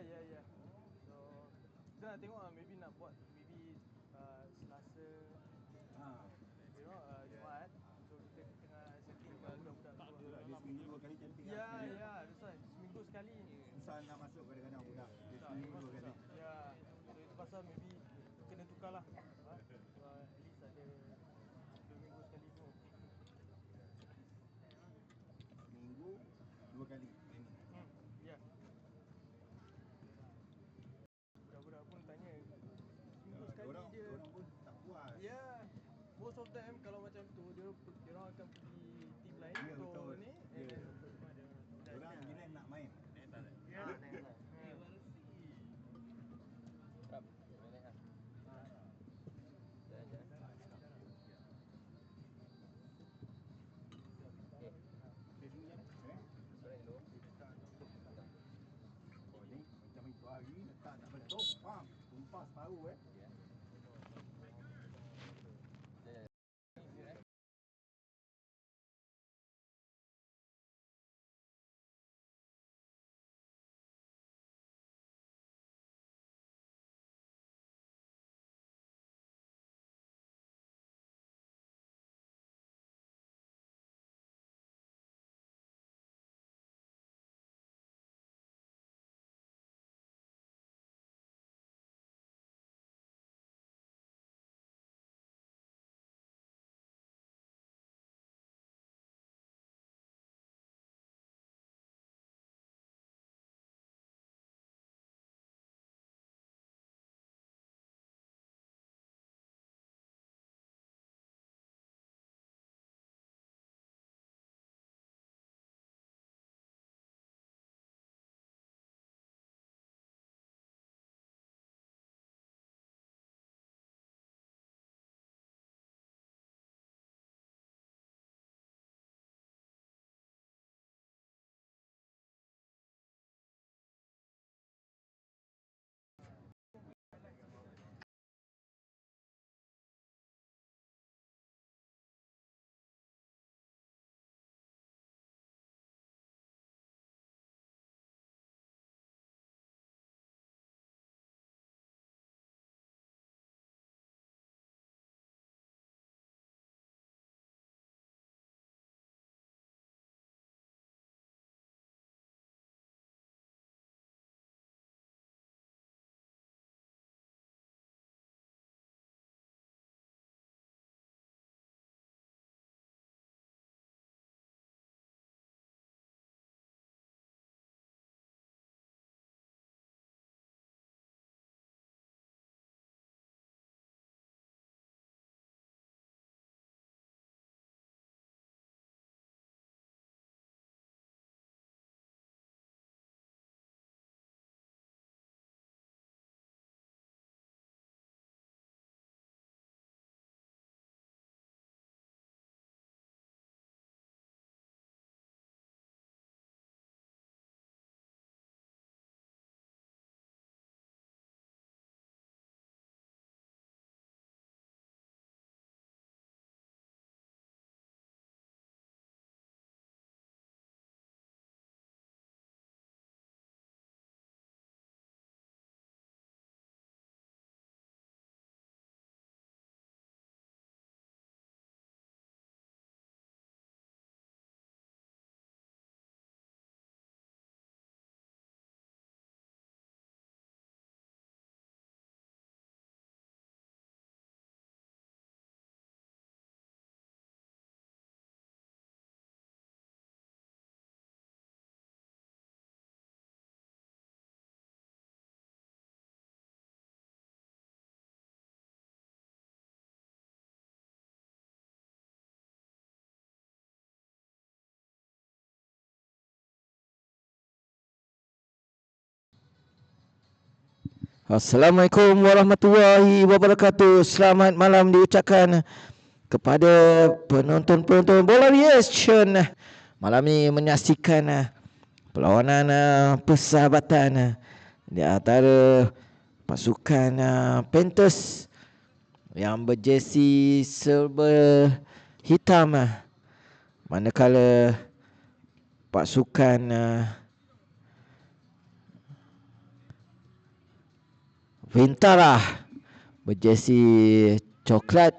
Ya. So kita nak tengok maybe nak buat Selasa, Jumaat. So kita tengah setting budak-budak tu. Dia seminggu 2 kali camping. Ya, that's right. Seminggu sekali. Susah nak masuk kadang-kadang budak. Dia seminggu 2 kali. Ya. So itu pasal maybe kena tukar lah. At least ada 2 minggu sekali tu. Seminggu 2 kali training. Ya. Budak-budak pun tanya seminggu sekali orang pun tak puas. Ya. Most of them kalau macam tu dia orang akan pergi team lain untuk ni. Orang bila nak main. Ya. Rap, boleh kan? Dah. Oh ni macam itu hari letak tak betul. Pam, tumpas paru Assalamualaikum warahmatullahi wabarakatuh. Selamat malam diucapkan kepada penonton-penonton Bola Reaction. Malam ini menyaksikan perlawanan persahabatan di antara pasukan Panthers yang berjersey silver hitam, manakala pasukan Vintara berjersey coklat.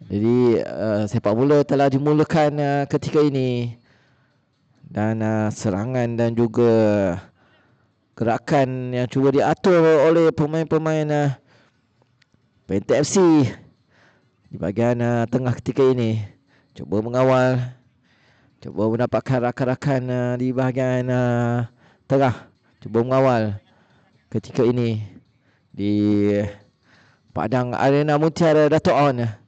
Jadi sepak bola telah dimulakan ketika ini, dan serangan dan juga gerakan yang cuba diatur oleh pemain-pemain Penta FC di bahagian tengah ketika ini. Cuba mengawal, cuba mendapatkan rakan-rakan di bahagian tengah. Cuba mengawal ketika ini di Padang Arena Mutiara Dato' On.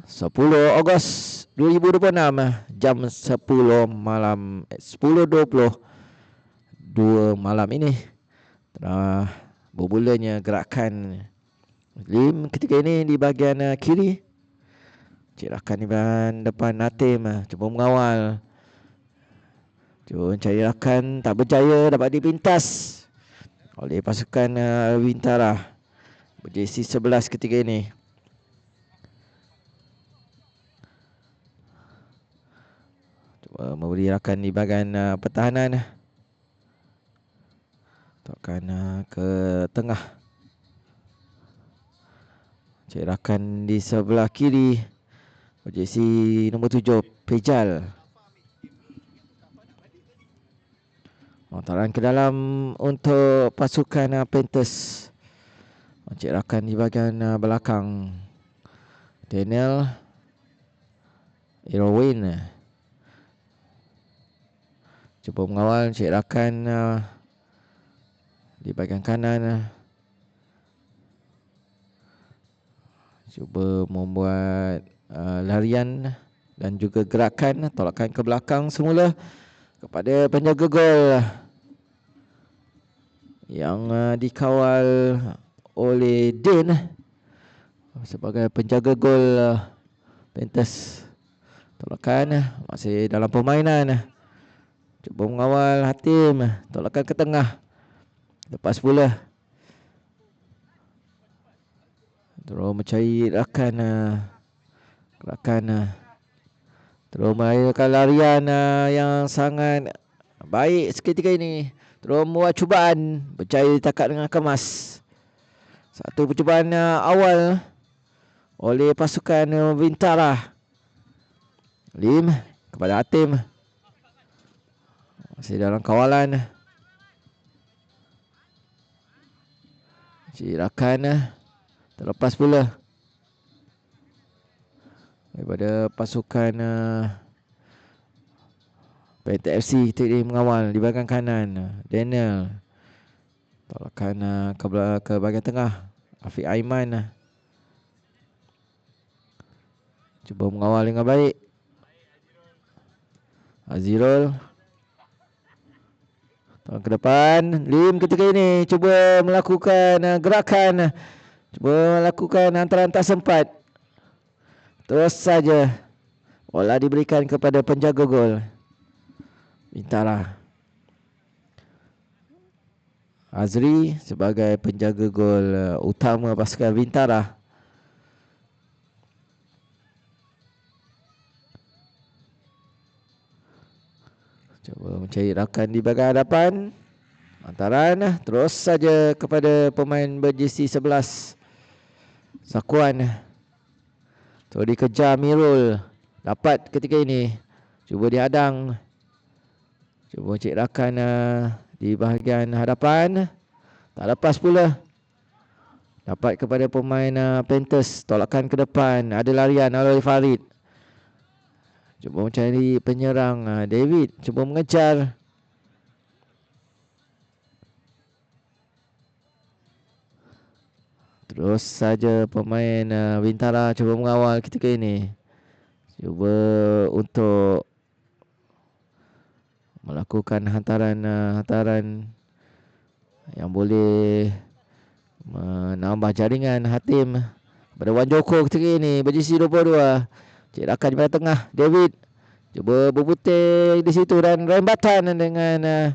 10 Ogos 2026 jam 10 malam 10.22 malam ini telah bermulanya gerakan Lim ketika ini di bahagian kiri. Cirakan di bahagian depan Natim cuba mengawal, cuba mencari rakan, tak berjaya, dapat dipintas oleh pasukan Bintara berjersey 11 ketika ini. Memberi rakan di bahagian pertahanan. Takkan ke tengah. Cik rakan di sebelah kiri berjersey nombor 7 Pejal. Lontaran ke dalam untuk pasukan Panthers. Cik rakan di bahagian belakang Daniel Irwin. Cuba mengawal, cik rakan di bahagian kanan. Cuba membuat larian dan juga gerakan, tolakan ke belakang semula kepada penjaga gol yang dikawal oleh Din sebagai penjaga gol Panthers. Tolakan masih dalam permainan. Cuba mengawal Hatim, tolakan ke tengah. Lepas pula terus mencari rakan, terus melahirkan larian yang sangat baik seketika ini. Terus membuat cubaan, berjaya ditangkap dengan kemas. Satu percubaan awal oleh pasukan Bintara. Lim kepada Hatim, masih dalam kawalan. Cirakan terlepas pula daripada pasukan Penta FC. Tadi mengawal di bahagian kanan Daniel, tolakan ke bahagian tengah Afiq Aiman. Cuba mengawal dengan baik Azirul. Tahun ke depan Lim ketika ini cuba melakukan gerakan, cuba melakukan hantaran tak sempat. Terus saja bola diberikan kepada penjaga gol Bintara. Azri sebagai penjaga gol utama pasukan Bintara. Cuba mencari rakan di bahagian hadapan. Hantaran terus saja kepada pemain berjersey 11 Sakuan. Terus dikejar Mirul. Dapat ketika ini. Cuba dihadang. Cuba mencari rakan di bahagian hadapan. Tak lepas pula. Dapat kepada pemain Panthers. Tolakan ke depan. Ada larian oleh Farid. Cuba mencari penyerang David. Cuba mengejar. Terus saja pemain Bintara cuba mengawal ketika ini. Cuba untuk melakukan hantaran yang boleh menambah jaringan Hatim pada Wan Joko ketika ini. Berjersey 22. Cik rakan di bahagian tengah David. Cuba berputing di situ dan rembatan dengan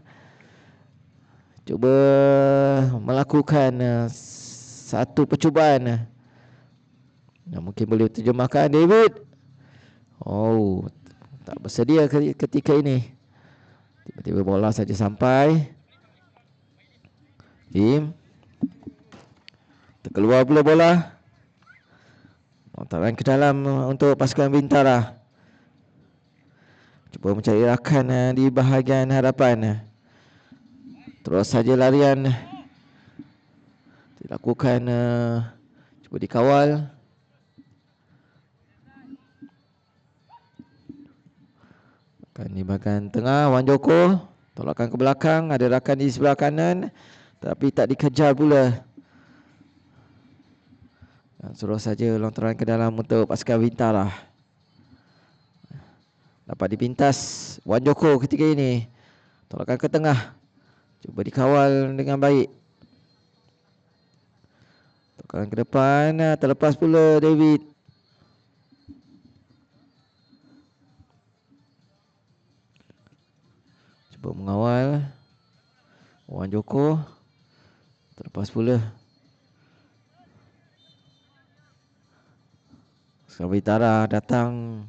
cuba melakukan satu percubaan yang mungkin boleh terjemahkan David. Oh, tak bersedia ketika ini. Tiba-tiba bola saja sampai. Lim. Terkeluar pula bola. Lontaran ke dalam untuk pasukan Bintara. Cuba mencari rakan di bahagian hadapan. Terus saja larian dilakukan, cuba dikawal. Akan di bahagian tengah, Wan Joko tolakkan ke belakang, ada rakan di sebelah kanan tapi tak dikejar pula. Dan suruh saja lontaran ke dalam untuk pasukan Bintara. Dapat dipintas Wan Joko ketika ini. Tolakkan ke tengah. Cuba dikawal dengan baik. Tolakkan ke depan. Terlepas pula David. Cuba mengawal Wan Joko. Terlepas pula. Pasukan Bintara datang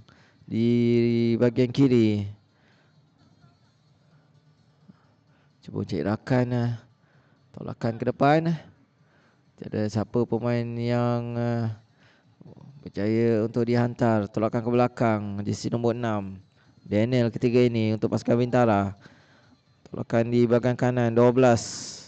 di bahagian kiri. Cuba cek rakan. Tolakan ke depan. Tiada siapa pemain yang berjaya untuk dihantar. Tolakan ke belakang. Jersey nombor 6 Daniel ketiga ini untuk pasukan Bintara. Tolakan di bahagian kanan 12.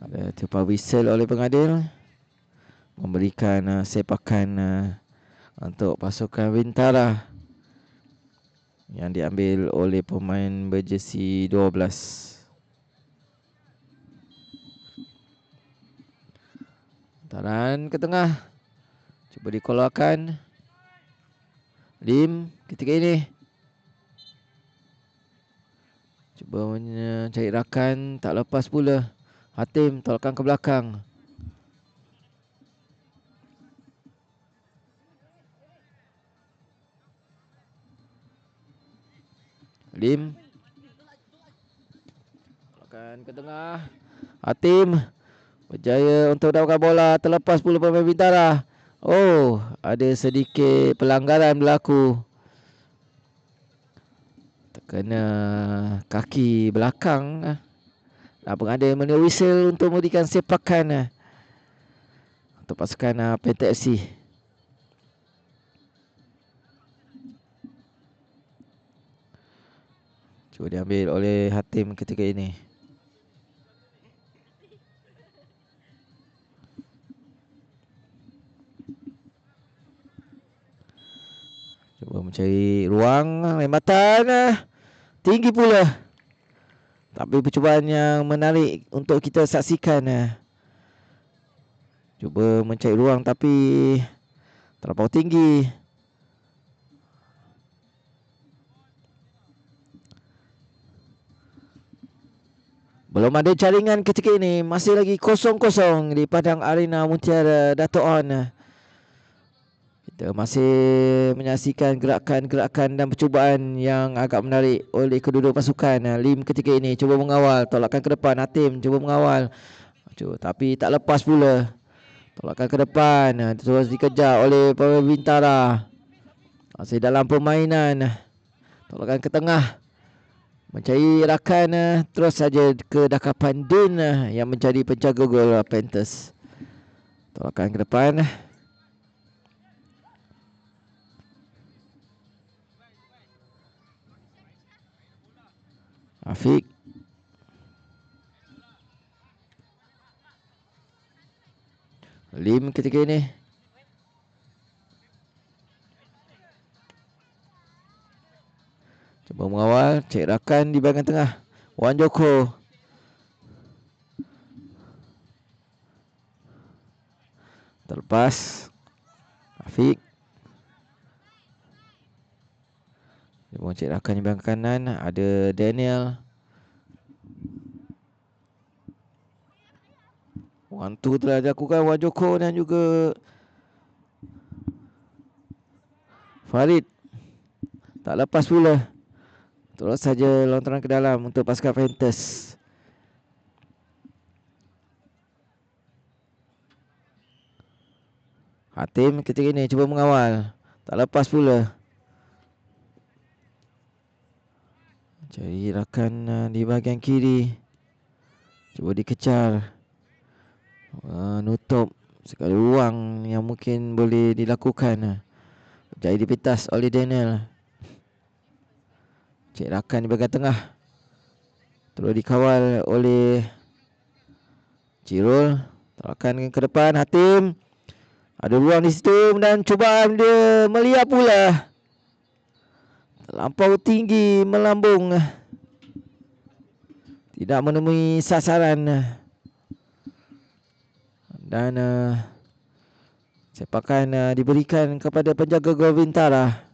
Ada tiupan whistle oleh pengadil memberikan sepakan untuk pasukan Bintara yang diambil oleh pemain berjersey 12. Lontaran ke tengah. Cuba dikeluarkan. Lim ketika ini. Cuba mencari rakan, tak lepas pula. Hatim tolakkan ke belakang. Lim. Tolakkan ke tengah. Hatim berjaya untuk dapatkan bola. Terlepas pula pemain Bintara. Oh, ada sedikit pelanggaran berlaku. Terkena kaki belakang. Dan pengadil meniup whistle untuk memberikan sepakan untuk pasukan Penta FC. Cuba diambil oleh Hatim ketika ini. Cuba mencari ruang, lembatan tinggi pula. Tapi percubaan yang menarik untuk kita saksikan. Cuba mencari ruang tapi terlampau tinggi. Belum ada jaringan ketika ini. Masih lagi 0-0 di Padang Arena Mutiara Dato' On. Kita masih menyaksikan gerakan-gerakan dan percubaan yang agak menarik oleh kedua-dua pasukan. Lim ketika ini cuba mengawal, tolakkan ke depan. Hatim cuba mengawal. Tapi tak lepas pula. Tolakkan ke depan. Terus dikejar oleh pemain Bintara. Masih dalam permainan. Tolakkan ke tengah. Mencari rakan. Terus saja ke Dakapan Din yang menjadi penjaga gol Panthers. Tolakkan ke depan. Afiq. Lim ketika ini. Cuba mengawal, cek rakan di bahagian tengah. Wan Joko. Terlepas. Afiq. Cuba cek rakan di bahagian kanan. Ada Daniel. Wantu telah dilakukan Wan Joko dan juga Farid. Tak lepas pula. Terus saja lontaran ke dalam untuk pasukan Panthers. Hatim ketika ini cuba mengawal. Tak lepas pula. Cari rakan di bahagian kiri. Cuba dikejar. Nutup segala ruang yang mungkin boleh dilakukan. Jadi dipitas oleh Daniel. Cik rakan di bahagian tengah. Terus dikawal oleh Cirul. Tolakan ke depan Hatim. Ada ruang di situ dan cubaan dia meliap pula. Terlampau tinggi melambung. Tidak menemui sasaran. Dan sepakan diberikan kepada penjaga gol Bintara.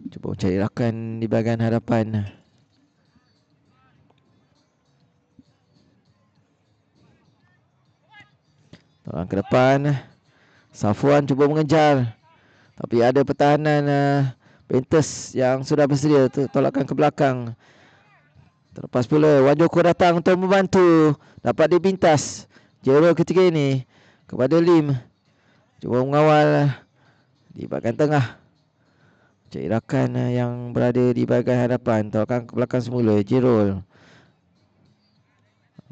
Cuba cari rakan di bahagian hadapan. Tolong ke depan. Safwan cuba mengejar. Tapi ada pertahanan Panthers yang sudah bersedia tolakkan ke belakang. Terlepas pula Wajoko datang untuk membantu. Dapat dipintas Jero ketika ini kepada Lim. Cuba mengawal di bahagian tengah. Cari rakan yang berada di bahagian hadapan. Tolakkan ke belakang semula Jerol.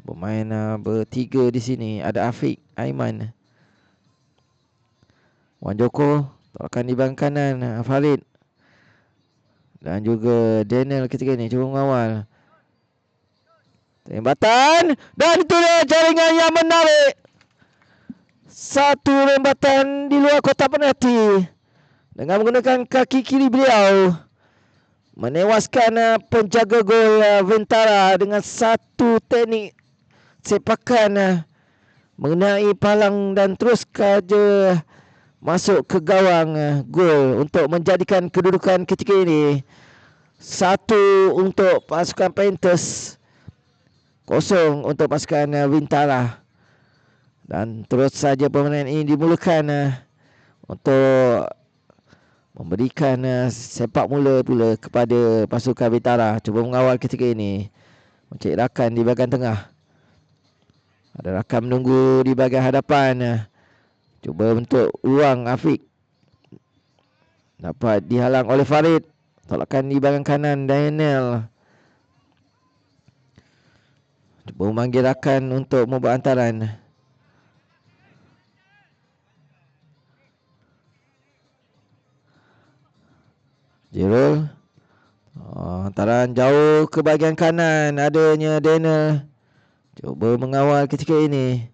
Pemain bertiga di sini. Ada Afiq, Aiman, Wan Joko. Tolakkan di bahagian kanan Farid. Dan juga Daniel ketika ini cuba mengawal. Rembatan. Dan itu dia jaringan yang menarik. Satu rembatan di luar kotak penalti. Dengan menggunakan kaki kiri beliau. Menewaskan penjaga gol Bintara dengan satu teknik sepakan mengenai palang dan terus saja masuk ke gawang gol untuk menjadikan kedudukan ketika ini 1 untuk pasukan Panthers, 0 untuk pasukan Bintara. Dan terus saja permainan ini dimulakan untuk memberikan sepak mula pula kepada pasukan Bintara. Cuba mengawal ketika ini. Mencari rakan di bahagian tengah. Ada rakan menunggu di bahagian hadapan. Cuba bentuk ruang Afiq. Dapat dihalang oleh Farid. Tolakan di bahagian kanan Daniel. Cuba memanggil rakan untuk membuat hantaran. Jerol. Hantaran jauh ke bahagian kanan. Adanya Daniel. Cuba mengawal ketika ini.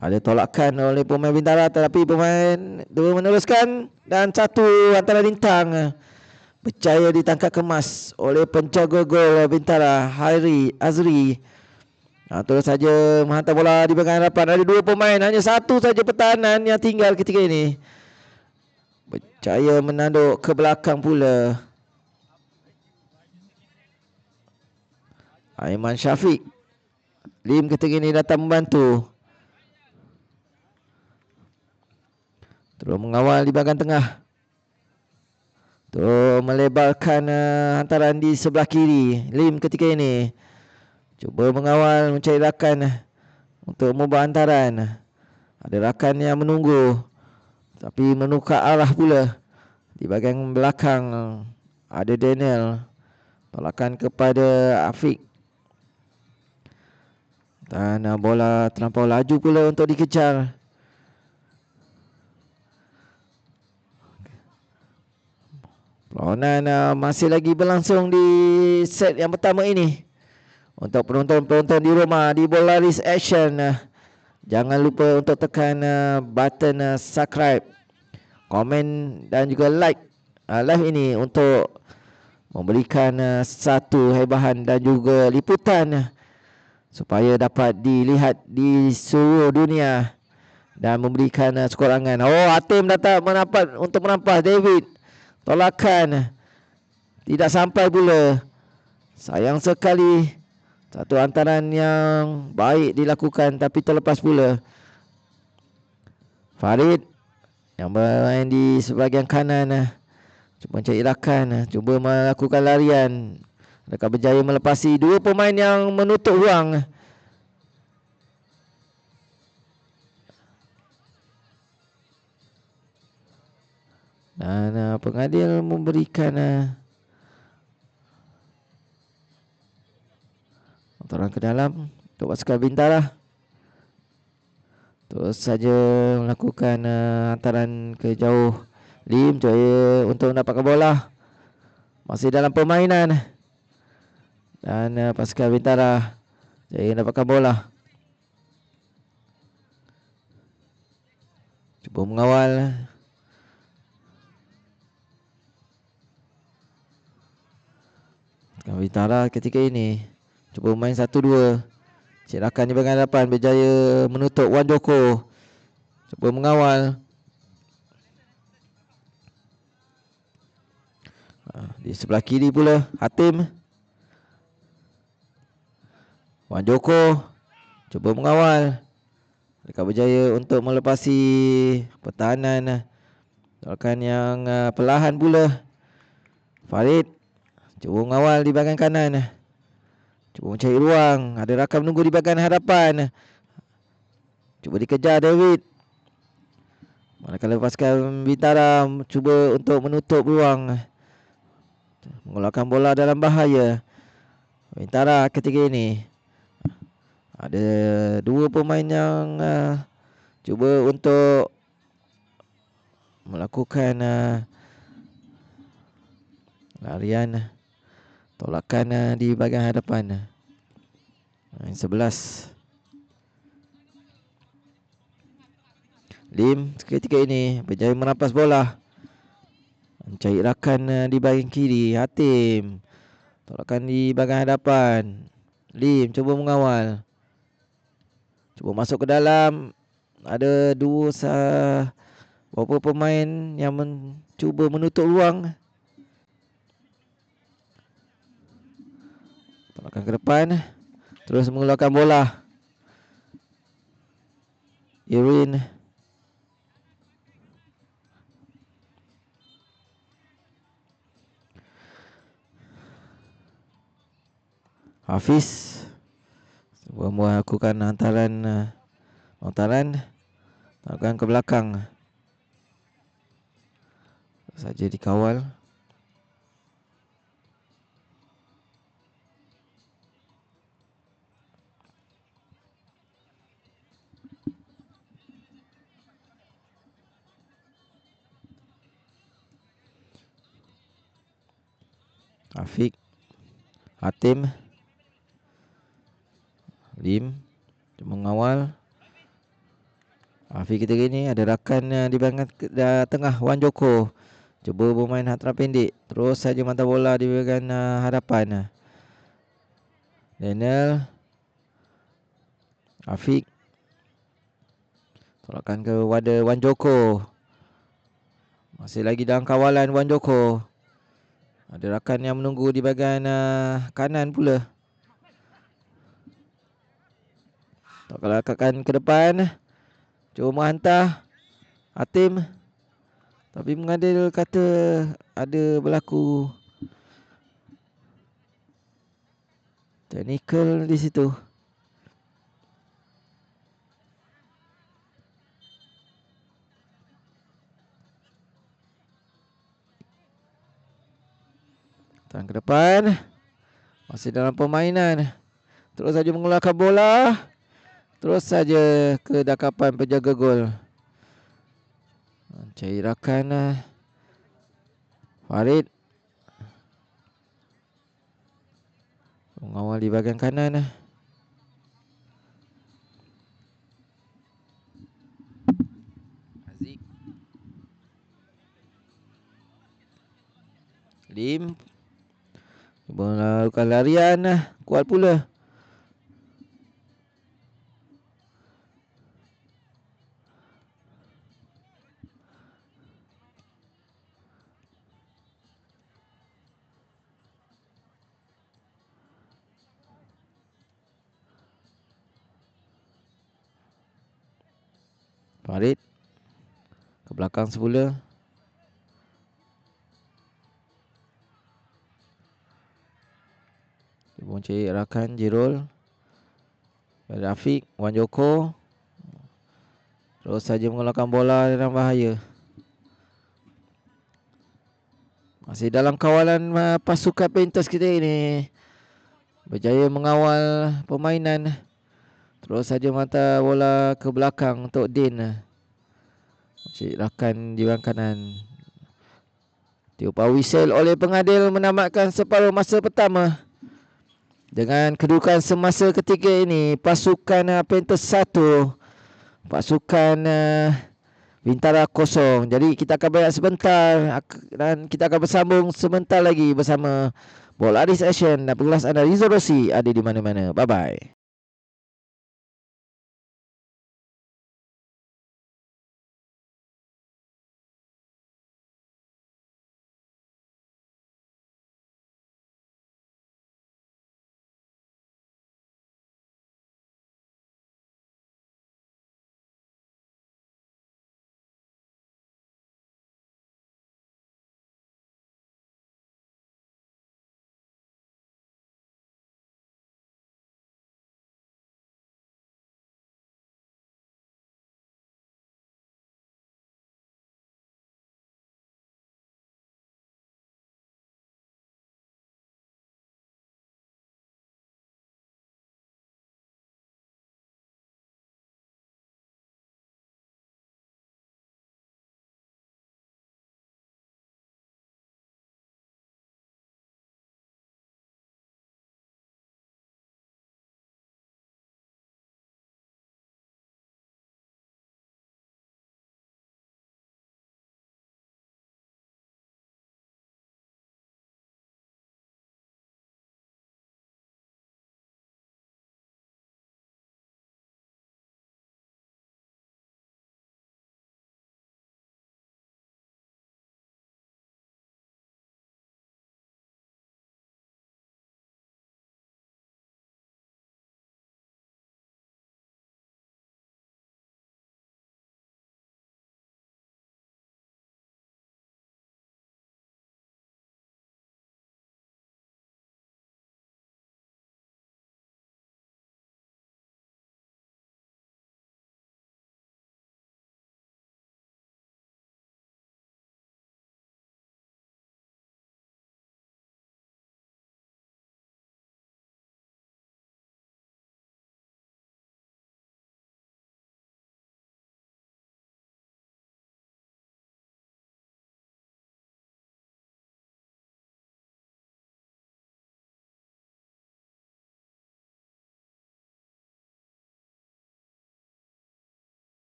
Ada tolakan oleh pemain Bintara. Tetapi pemain dua meneruskan. Dan satu hantaran lintang. Berjaya ditangkap kemas oleh penjaga gol Bintara, Hairi Azri. Terus saja menghantar bola di bahagian hadapan. Ada dua pemain. Hanya satu saja pertahanan yang tinggal ketika ini. Berjaya menanduk ke belakang pula. Aiman Syafiq. Lim ketika ini datang membantu. Terus mengawal di bahagian tengah. Terus melebarkan hantaran di sebelah kiri. Lim ketika ini. Cuba mengawal mencari rakan untuk membuat hantaran. Ada rakan yang menunggu. Tapi menukar arah pula. Di bahagian belakang ada Daniel. Tolakan kepada Afiq. Dan bola terlampau laju pula untuk dikejar. Perlawanan masih lagi berlangsung di set yang pertama ini. Untuk penonton-penonton di rumah di Bolaris Action, jangan lupa untuk tekan button subscribe, komen dan juga like live ini untuk memberikan satu haibahan dan juga liputan supaya dapat dilihat di seluruh dunia dan memberikan sekorangan. Oh, Hatim datang untuk merampas David. Tolakan tidak sampai pula. Sayang sekali. Satu hantaran yang baik dilakukan tapi terlepas pula. Farid yang bermain di sebahagian kanan. Cuba cari rakan. Cuba melakukan larian. Adakah berjaya melepasi dua pemain yang menutup ruang. Dan pengadil memberikan hantaran ke dalam untuk pasukan Bintara. Terus saja melakukan hantaran ke jauh. Lim jaya untuk mendapatkan bola. Masih dalam permainan. Dan pasukan Bintara jaya mendapatkan bola. Cuba mengawal. Pasukan Bintara ketika ini cuba main 1-2. Cik rakan di bahagian hadapan berjaya menutup Wan Joko. Cuba mengawal. Di sebelah kiri pula Hatim. Wan Joko cuba mengawal. Mereka berjaya untuk melepasi pertahanan. Rakan yang perlahan pula. Farid cuba mengawal di bahagian kanan. Cuba mencari ruang. Ada rakan menunggu di bahagian hadapan. Cuba dikejar David. Manakala pasukan Bintara cuba untuk menutup ruang. Mengeluarkan bola dalam bahaya. Bintara ketika ini ada dua pemain yang cuba untuk melakukan larian tolakan di bahagian hadapan. 11. Lim ketika ini berjaya merampas bola. Mencari rakan di bahagian kiri. Hatim tolakan di bahagian hadapan. Lim cuba mengawal. Cuba masuk ke dalam. Ada beberapa pemain yang mencuba menutup ruang. Tolakan ke depan. Terus mengeluarkan bola. Irwin. Hafiz cuba melakukan hantaran lakukan ke belakang. Saja dikawal. Afiq, Hatim, Lim mengawal. Afiq kita ini ada rakan di bahagian tengah Wan Joko. Cuba bermain hantaran pendek. Terus saja mata bola di bahagian hadapan. Daniel, Afiq tolakan ke wadah Wan Joko. Masih lagi dalam kawalan Wan Joko. Ada rakan yang menunggu di bahagian kanan pula. Tolakan ke depan. Cuba menghantar Hatim. Tapi mengadil kata ada berlaku technical di situ. Tangan ke depan. Masih dalam permainan. Terus saja mengeluarkan bola. Terus saja ke dakapan penjaga gol. Cari rakan Farid. Mengawal di bahagian kanan. Aziz. Lim. Cuba melakukan larian. Kuat pula. Farid ke belakang semula. Cuba mencari rakan Jirul. Rafiq, Wan Joko. Terus saja mengeluarkan bola dalam bahaya. Masih dalam kawalan pasukan Panthers kita ini. Berjaya mengawal permainan. Terus saja mata bola ke belakang untuk Din. Cik rakan di kanan. Tiupan whistle oleh pengadil menamatkan separuh masa pertama. Dengan kedudukan semasa ketiga ini, pasukan Panthers 1, pasukan Bintara 0. Jadi kita akan berehat sebentar dan kita akan bersambung sebentar lagi bersama Bola Adis Action dan pengulas anda Rizal Rossi ada di mana-mana. Bye-bye.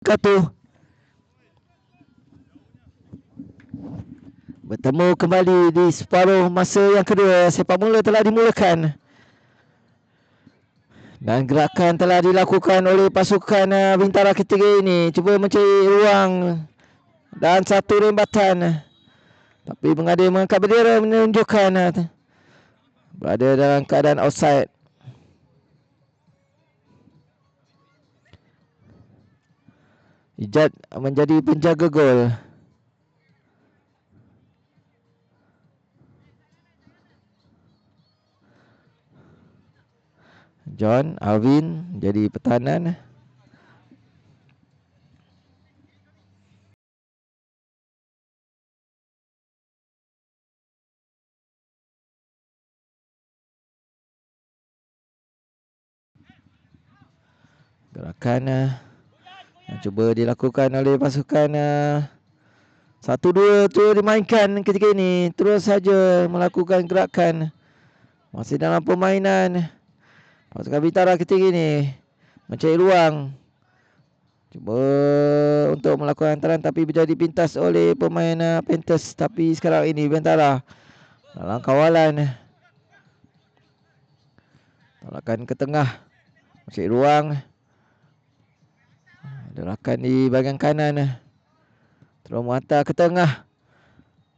Katu. Bertemu kembali di separuh masa yang kedua. Sepak bola telah dimulakan. Dan gerakan telah dilakukan oleh pasukan Bintara ketiga ini. Cuba mencari ruang dan satu rembatan. Tapi pengadil mengangkat bendera menunjukkan berada dalam keadaan offside. Ijat menjadi penjaga gol. John Alvin jadi pertahanan. Gerakan yang cuba dilakukan oleh pasukan 1-2 tu dimainkan ketika ini. Terus saja melakukan gerakan. Masih dalam permainan. Pasukan Bintara ketiga ini mencari ruang. Cuba untuk melakukan hantaran tapi menjadi pintas oleh pemain Panthers. Tapi sekarang ini Bintara dalam kawalan. Tolakan ke tengah. Mencari ruang. Ada rakan di bahagian kanan. Terus menghantar ke tengah.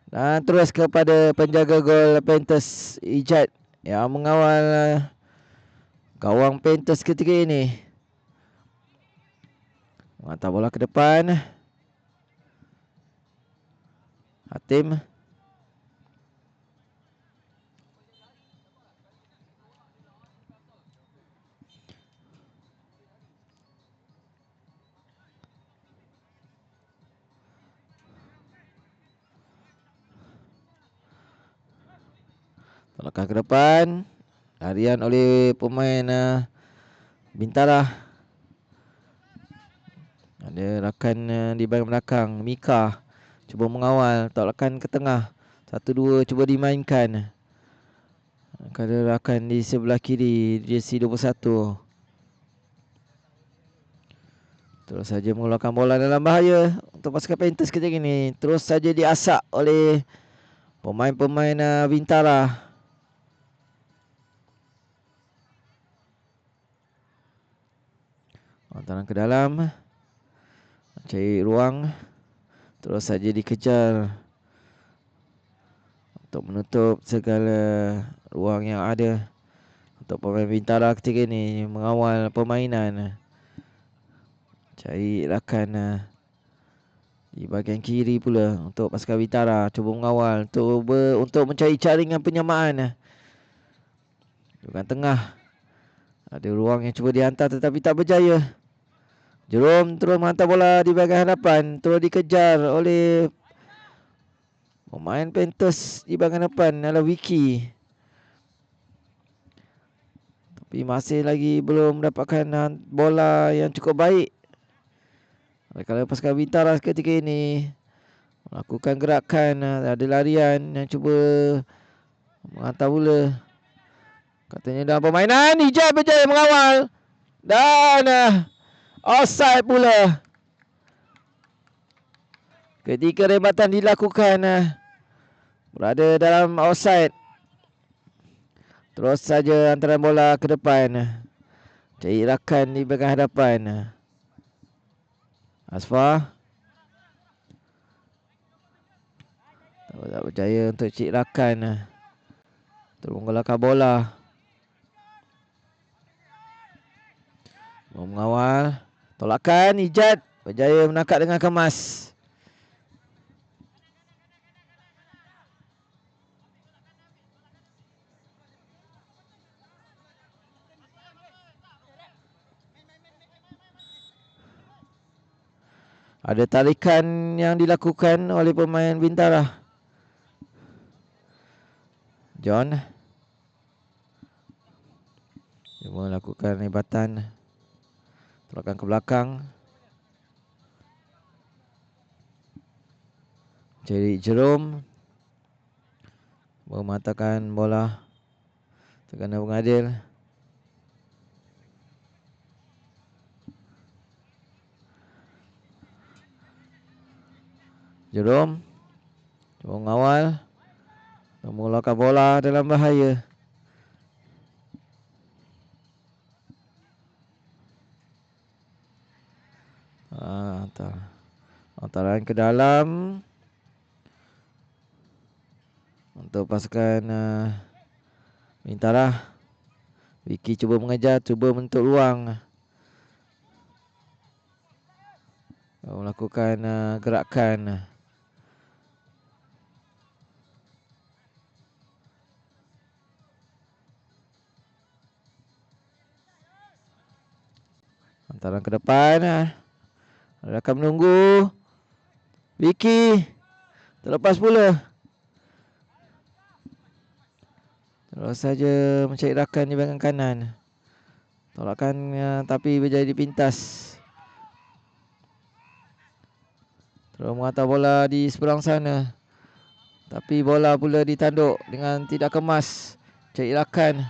Dan terus kepada penjaga gol Panthers Ijat yang mengawal gawang Panthers ketika ini. Menghantar bola ke depan. Hatim. Tolakan ke depan. Larian oleh pemain Bintara. Ada rakan di bahagian belakang. Mika cuba mengawal. Tolakan ke tengah. 1-2 cuba dimainkan. Ada rakan di sebelah kiri. Jersey 21. Terus saja mengeluarkan bola dalam bahaya untuk pasukan Panthers ketika ini. Terus saja diasak oleh pemain-pemain Bintara. Hantaran ke dalam. Cari ruang. Terus saja dikejar untuk menutup segala ruang yang ada untuk pemain Bintara ketika ini mengawal permainan. Cari rakan di bahagian kiri pula untuk pasukan Bintara. Cuba mengawal untuk mencari jaringan penyamaan. Bukan tengah. Ada ruang yang cuba dihantar tetapi tak berjaya. Jerome terus menghantar bola di bahagian hadapan. Terus dikejar oleh pemain Panthers di bahagian depan adalah Wiki. Tapi masih lagi belum mendapatkan bola yang cukup baik. Kalau pasukan Bintara ketika ini melakukan gerakan, ada larian yang cuba menghantar bola. Katanya dalam permainan, Hijab berjaya mengawal. Dan offside pula. Ketika rembatan dilakukan, berada dalam offside. Terus saja hantaran bola ke depan. Cari rakan di bahagian hadapan. Asfar. Tak berjaya untuk cari rakan. Terus menggelarkan bola. Mengawal. Tolakan Ijat berjaya menangkap dengan kemas. Ada tarikan yang dilakukan oleh pemain Bintara. John. Dia melakukan hebatan. Tolakan ke belakang. Cari Jerome. Mematahkan bola. Tekanan pengadil. Jerome cuba mengawal dan mengeluarkan bola dalam bahaya. Hantaran ke dalam untuk pasukan Bintara. Vicky cuba mengejar, cuba bentuk ruang, melakukan gerakan. Hantaran ke depan. Rakan menunggu. Vicky terlepas pula. Terus saja mencari rakan di bahagian kanan. Tolakan tapi berjaya dipintas. Terus menghantar bola di seberang sana. Tapi bola pula ditanduk dengan tidak kemas. Cari rakan.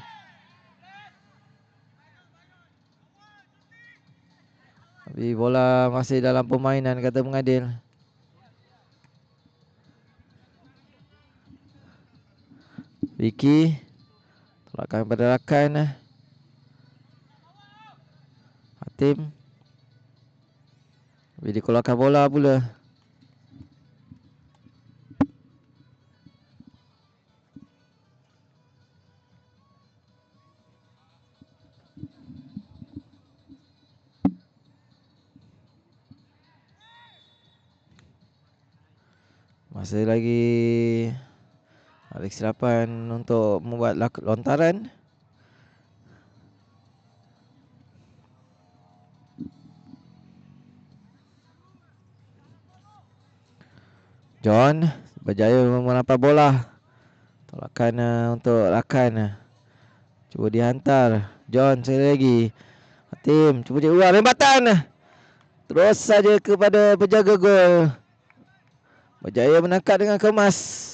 Tapi bola masih dalam permainan, kata pengadil. Vicky tolakkan pada rakan. Hatim. Tapi dikeluarkan bola pula. Masih lagi ada kesilapan untuk membuat lontaran. John berjaya menampas bola. Tolakan untuk rakan. Cuba dihantar. John sekali lagi. Hatim cuba cari uang. Lembatan. Terus saja kepada penjaga gol. Berjaya menangkap dengan kemas.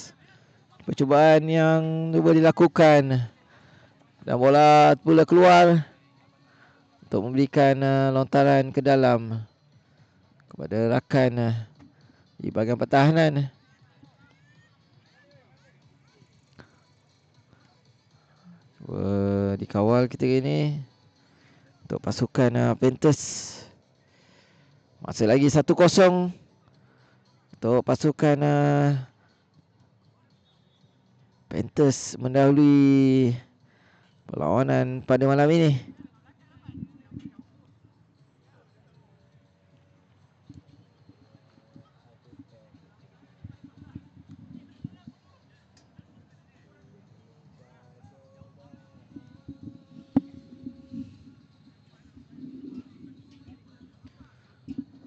Percubaan yang cuba dilakukan. Dan bola pula keluar. Untuk memberikan lontaran ke dalam. Kepada rakan di bahagian pertahanan. Cuba dikawal kita ini. Untuk pasukan Panthers. Masih lagi 1-0 untuk pasukan Panthers mendahului perlawanan pada malam ini.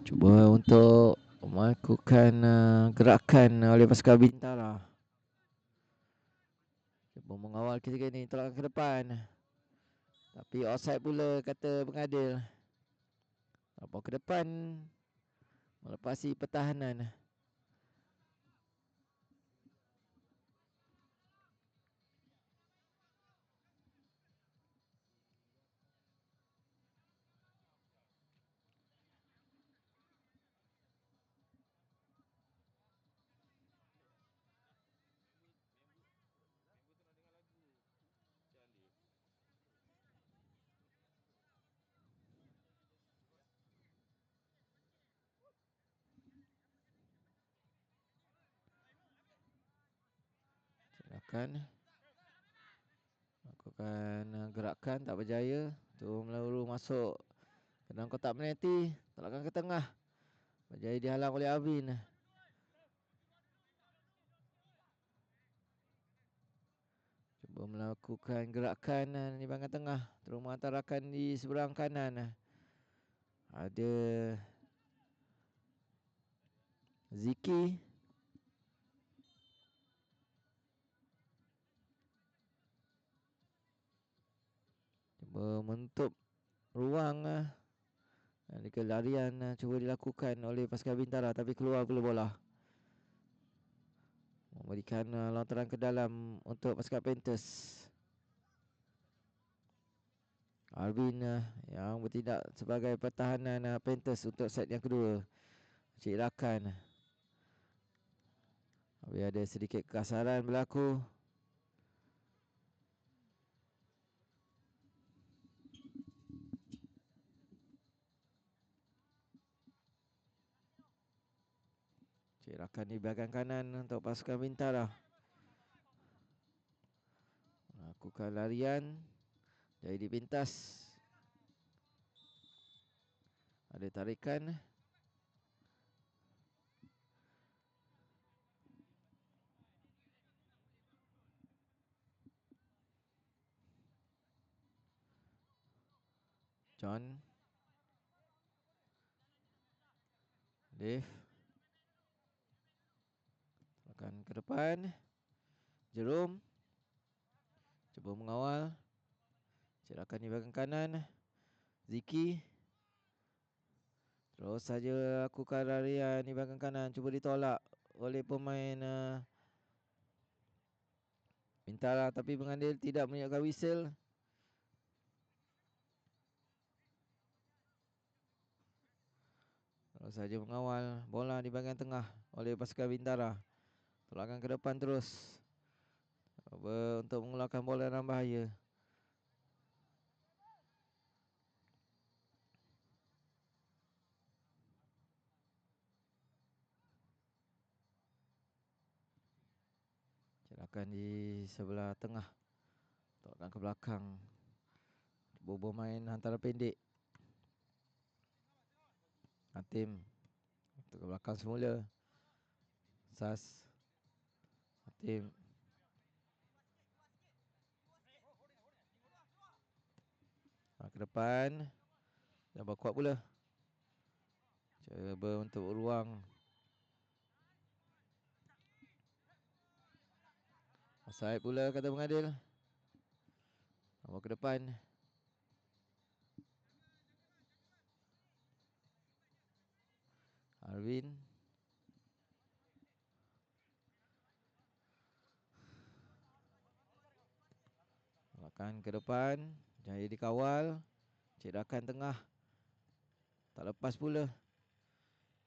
Cuba untuk melakukan gerakan oleh pasukan Bintara. Cuba mengawal ketika ini, tolak ke depan. Tapi offside pula, kata pengadil. Apa ke depan melepasi pertahanan. Lakukan gerakan tak berjaya. Tu meluru masuk ke dalam kotak penalti. Tolakkan ke tengah. Berjaya dihalang oleh Arvin. Cuba melakukan gerakan di bahagian tengah. Terus menghantarkan di seberang kanan. Ada Ziki. Cuba menutup ruang. Kelarian cuba dilakukan oleh pasukan Bintara. Tapi keluar pula bola. Memberikan lontaran ke dalam untuk pasukan Panthers. Arvin yang bertindak sebagai pertahanan Panthers untuk set yang kedua. Cik Rakan. Tapi ada sedikit kekasaran berlaku. Rakan di bahagian kanan untuk pasukan Bintara. Lakukan larian. Jadi dipintas. Ada tarikan. John. Dave. Akan ke depan. Jerome. Cuba mengawal. Cerakan di bahagian kanan. Ziki. Terus saja lakukan larian di bahagian kanan. Cuba ditolak oleh pemain Bintara. Tapi pengadil tidak menyiapkan whistle. Terus saja mengawal bola di bahagian tengah oleh pasukan Bintara. Tolakkan ke depan terus. Untuk mengeluarkan bola dalam bahaya. Cerakan di sebelah tengah. Tolakkan ke belakang. Bobo main antara pendek. Hatim. Untuk ke belakang semula. Sas. Hatim. Ke depan. Jangan kuat pula. Cuba untuk ruang. Offside pula kata pengadil. Bawa ke depan. Arvin. Makan ke depan. Jaya dikawal. Cerakan tengah. Tak lepas pula.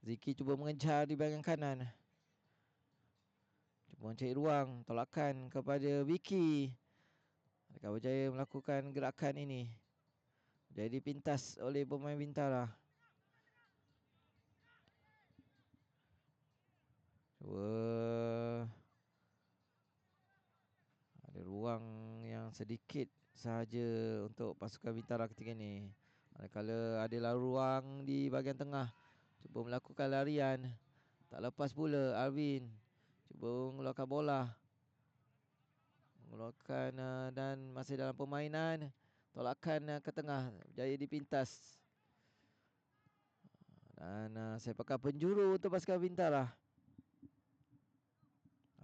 Ziki cuba mengejar di bahagian kanan. Cuba mencari ruang. Tolakan kepada Vicky. Adakah berjaya melakukan gerakan ini? Jadi pintas oleh pemain Bintara. Cuba. Ada ruang yang sedikit sahaja untuk pasukan Bintara ketika ini. Manakala adalah ruang di bahagian tengah. Cuba melakukan larian. Tak lepas pula Arvin. Cuba mengeluarkan bola. Mengeluarkan dan masih dalam permainan. Tolakan ke tengah. Berjaya dipintas. Dan sepakan penjuru untuk pasukan Bintara.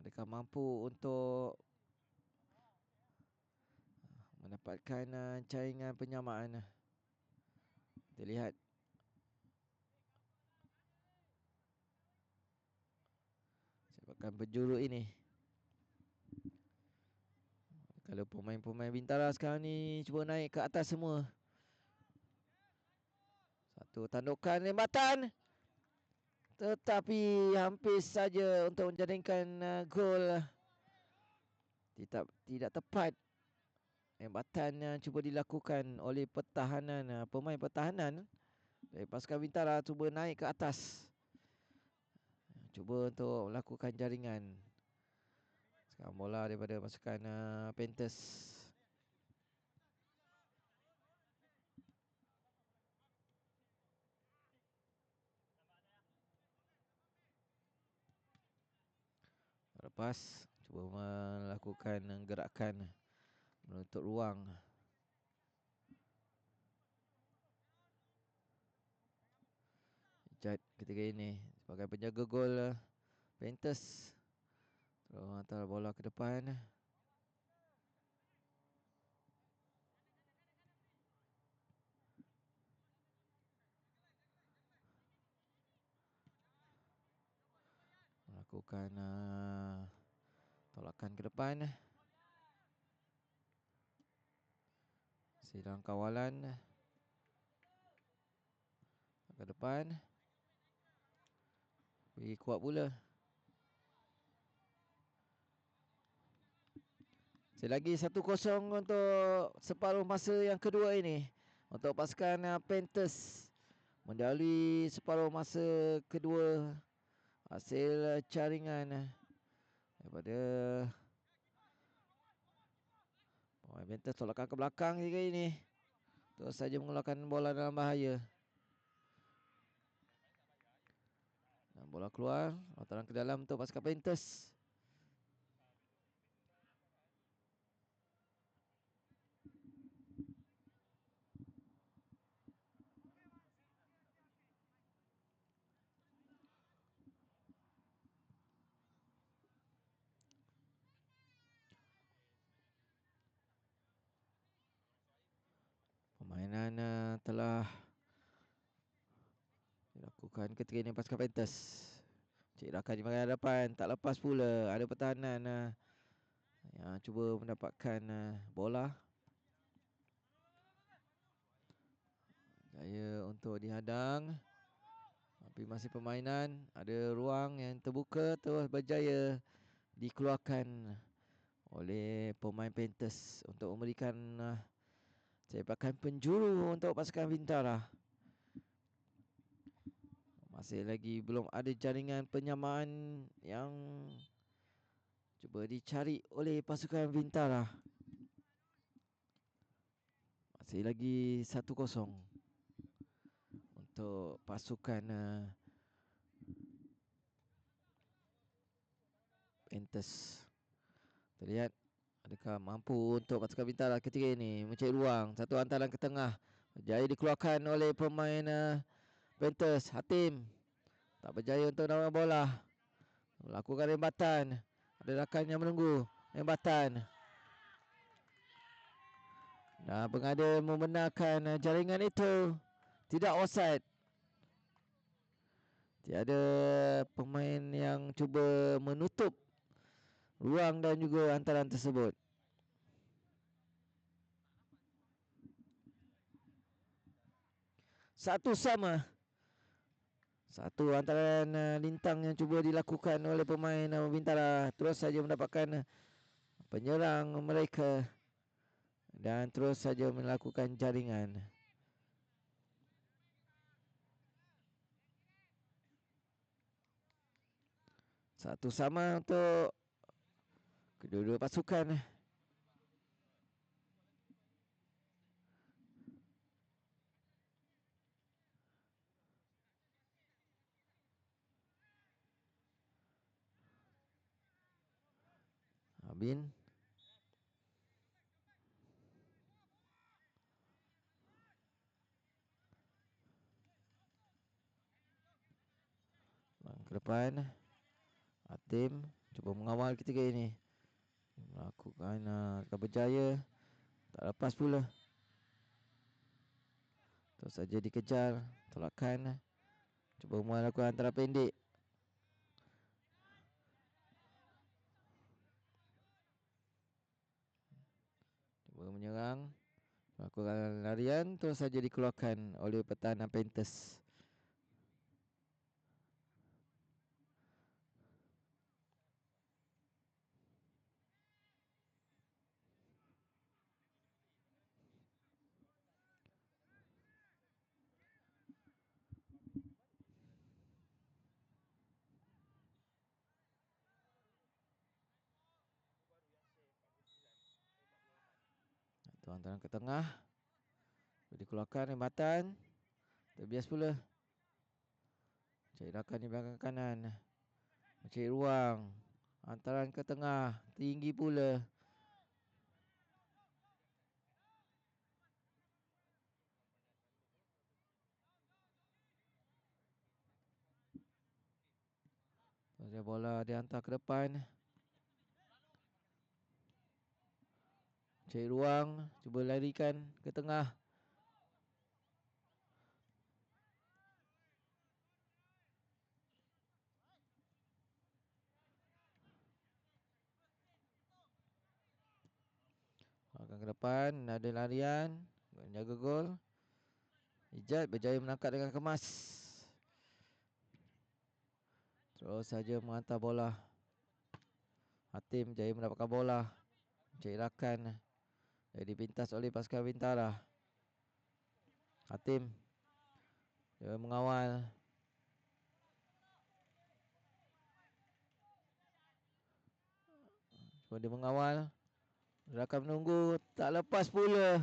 Adakah mampu untuk mendapatkan caringan penyamaan? Kita lihat. Sepakan penjuru ini. Kalau pemain-pemain Bintara sekarang ni cuba naik ke atas semua. Satu tandukan lembatan. Tetapi hampir saja untuk menjadikan gol. Tidak tepat. Lembatan yang cuba dilakukan oleh pertahanan. Pemain pertahanan dari pasukan Bintara cuba naik ke atas. Cuba untuk melakukan jaringan. Sekarang bola daripada pasukan Panthers. Lepas cuba melakukan gerakan menutup ruang. Jad ketika ini sebagai penjaga gol Panthers. Terus hantar bola ke depan. Melakukan tolakan ke depan. Sidang kawalan ke depan. Pergi kuat pula. Selagi 1-0 untuk separuh masa yang kedua ini untuk pasukan Panthers mendahului separuh masa kedua hasil jaringan daripada pemain Panthers tolakkan ke belakang kali ini. Terus saja mengeluarkan bola dalam bahaya. Dan bola keluar, lontaran ke dalam untuk pasukan Panthers. Permainan telah dilakukan ketika ini pasukan Panthers. Cik Rakan di bahagian hadapan, tak lepas pula. Ada pertahanan yang cuba mendapatkan bola. Gaya untuk dihadang. Tapi masih permainan. Ada ruang yang terbuka, terus berjaya dikeluarkan oleh pemain Panthers untuk memberikan sepakan penjuru untuk pasukan Bintara. Masih lagi belum ada jaringan penyamaan yang cuba dicari oleh pasukan Bintara. Masih lagi 1-0 untuk pasukan Panthers. Terlihat adakah mampu untuk pasukan Bintara ketika ini mencari ruang. Satu hantaran ke tengah. Berjaya dikeluarkan oleh pemain Panthers. Hatim tak berjaya untuk dapat bola. Melakukan rembatan. Ada rakan yang menunggu rembatan. Dan pengada membenarkan jaringan itu tidak offside. Tiada pemain yang cuba menutup ruang dan juga hantaran tersebut. Satu sama. Satu hantaran lintang yang cuba dilakukan oleh pemain Bintara. Terus saja mendapatkan penyerang mereka. Dan terus saja melakukan jaringan. Satu sama untuk kedua-dua pasukan. Abin. Ke depan. Hatim cuba mengawal ketika ini. Melakukan tak berjaya. Tak lepas pula. Terus saja dikejar. Tolakan. Cuba melakukan antara pendek. Cuba menyerang. Melakukan larian. Terus saja dikeluarkan oleh pertahanan Panthers. Hantaran ke tengah. Dikeluarkan rembatan. Terbias pula. Cari rakan di belakang kanan. Mencari ruang. Hantaran ke tengah. Tinggi pula. Terus bola dihantar ke depan. Cari ruang. Cuba larikan ke tengah. Akan ke depan. Ada larian. Menjaga gol. Ijat berjaya menangkap dengan kemas. Terus saja menghantar bola. Hatim berjaya mendapatkan bola. Cari rakan. Jadi dipintas oleh pasukan Bintara. Hatim. Dia mengawal. Cuma dia mengawal. Rakan menunggu. Tak lepas pula.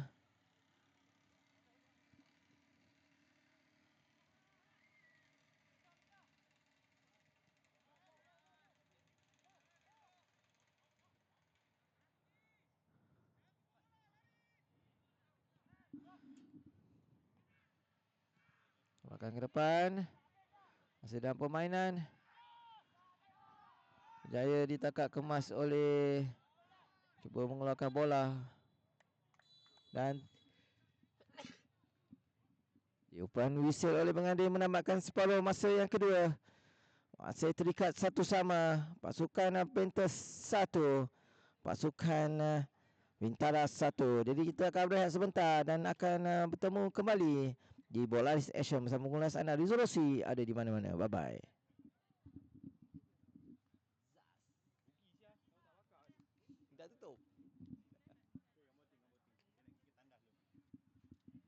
Makan ke depan. Masih dalam permainan. Jaya ditangkap kemas oleh, cuba mengeluarkan bola. Dan diumpan whistle oleh pengadil menambahkan separuh masa yang kedua. Masih terikat satu sama. Pasukan Panthers 1, pasukan Bintara 1. Jadi kita akan berehat sebentar dan akan bertemu kembali di Bolaris Action bersama mengulas anda. Resolusi ada di mana-mana. Bye bye. Rugi sia, kau tak bakar. Dah tutup. Yang penting. Dia nak kikit tandas dulu.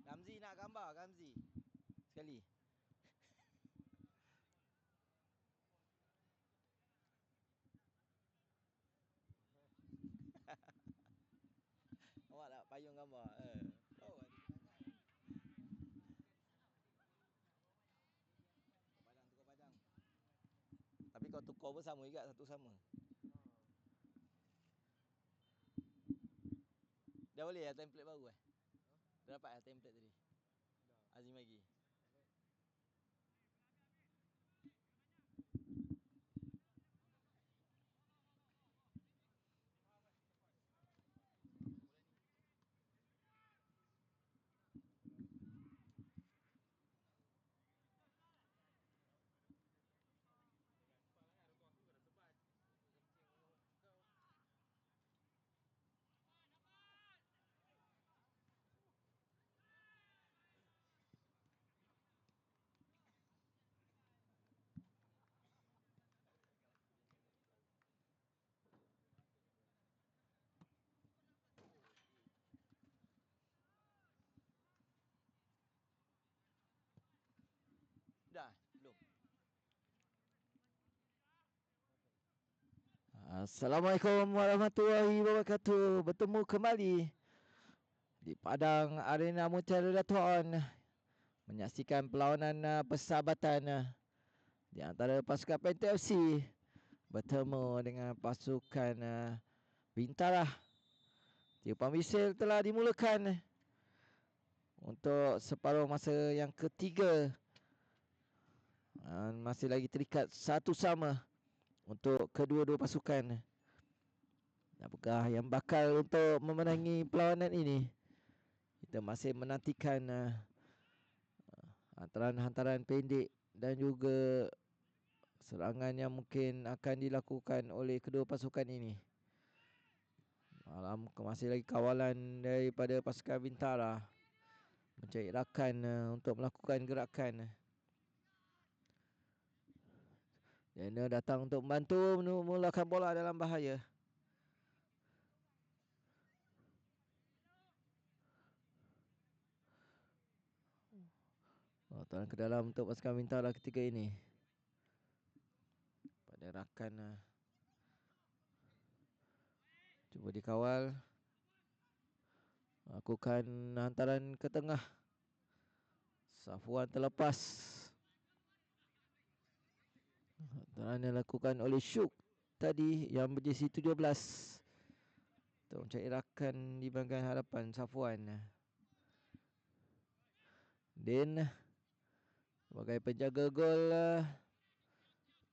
Gamzi nak gambar, Gamzi. Sekali. Awak tak payung gambar. Oh, tukar padang. Tapi kau tukar pun sama juga, satu sama. Dah boleh ya template baru Dah dapat template tadi. Azim lagi. Assalamualaikum warahmatullahi wabarakatuh. Bertemu kembali di Padang Arena Mutiara Daton menyaksikan perlawanan persahabatan di antara pasukan Penta FC bertemu dengan pasukan Bintara. Tiupan whistle telah dimulakan untuk separuh masa yang ketiga. Masih lagi terikat satu sama untuk kedua-dua pasukan. Apakah yang bakal untuk memenangi perlawanan ini? Kita masih menantikan hantaran-hantaran pendek dan juga serangan yang mungkin akan dilakukan oleh kedua pasukan ini. Masih lagi kawalan daripada pasukan Bintara mencari rakan untuk melakukan gerakan. Daniel datang untuk membantu memulakan bola dalam bahaya. Tahan ke dalam untuk pasukan Bintara ketika ini. Pada rakan cuba dikawal. Lakukan hantaran ke tengah. Safwan terlepas. Hantaran yang dilakukan oleh Syuk tadi yang berjersey 17. Untuk mencari rakan di bahagian hadapan Safwan. Den sebagai penjaga gol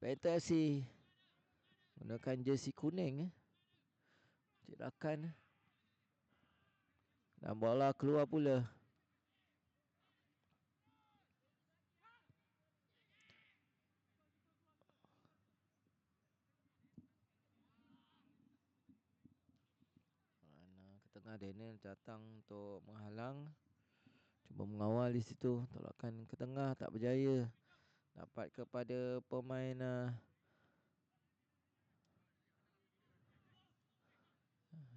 Penta FC menggunakan jersey kuning. Mencari rakan. Dan bola keluar pula. Ke tengah Daniel datang untuk menghalang. Cuba mengawal di situ. Tolakan ke tengah tak berjaya. Dapat kepada pemain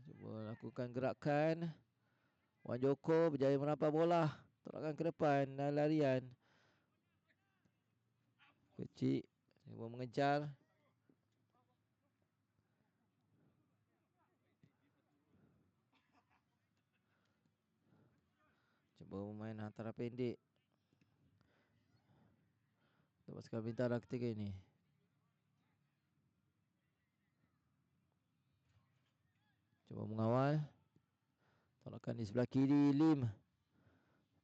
cuba lakukan gerakan. Wan Joko berjaya merampas bola. Tolakan ke depan dan larian. Kecil cuba mengejar. Cuba memain hantaran pendek untuk pasukan Bintara ketika ini. Cuba mengawal. Tolakan di sebelah kiri Lim.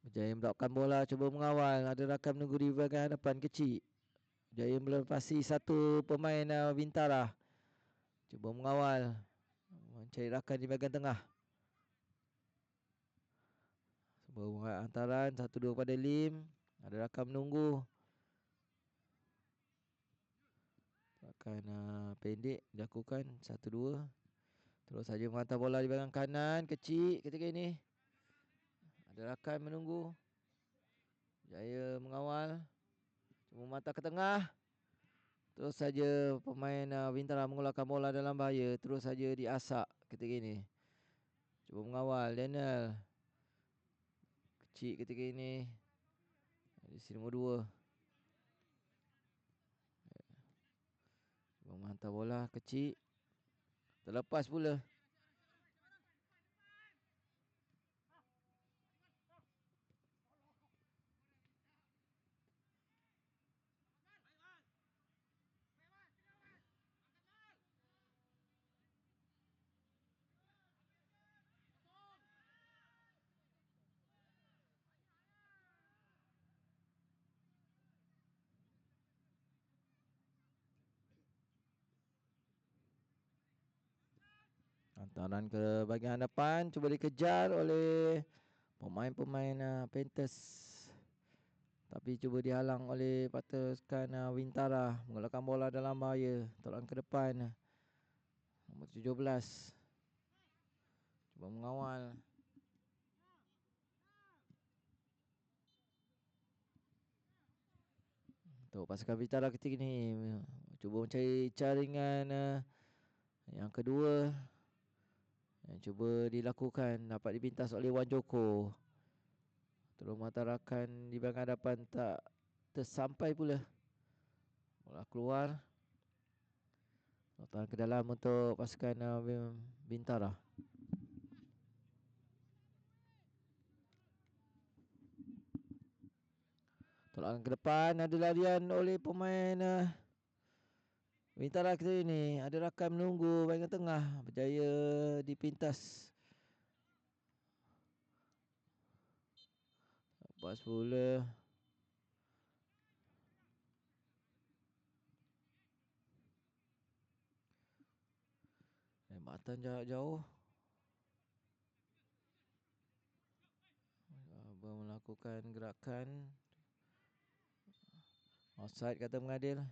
Berjaya mendapatkan bola. Cuba mengawal. Ada rakan menunggu di bahagian hadapan kecil. Berjaya melepasi satu pemain Bintara. Cuba mengawal. Mencari rakan di bahagian tengah. Sebuah hantaran 1-2 pada Lim. Ada rakan menunggu. Rakan pendek dilakukan 1-2. Terus saja menghantar bola di bahagian kanan. Kecil ketika ini. Ada rakan menunggu. Jaya mengawal. Cuma mata ke tengah. Terus saja pemain Bintara mengeluarkan bola dalam bahaya. Terus saja diasak ketika ini. Cuba mengawal Daniel. Kecil ketika ini. Di sini nombor 2. Cuba menghantar bola kecil. Terlepas pula. Hantaran ke bahagian hadapan. Cuba dikejar oleh pemain-pemain Panthers. Tapi cuba dihalang oleh pasukan Bintara. Mengeluarkan bola dalam bahaya. Tolak ke depan. Nombor 17. Cuba mengawal. Untuk pasukan Bintara ketika ini. Cuba mencari jaringan yang kedua. Yang cuba dilakukan. Dapat dipintas oleh Wan Joko. Terus mata rakan di bahagian hadapan tak tersampai pula. Bola keluar. Lontaran ke dalam untuk pasukan Bintara. Tolakkan ke depan, ada larian oleh pemain Bintara kita ini. Ada rakan menunggu bahagian tengah, berjaya dipintas. Lepas pula Tembakan jarak jauh. Abang melakukan gerakan offside kata pengadil.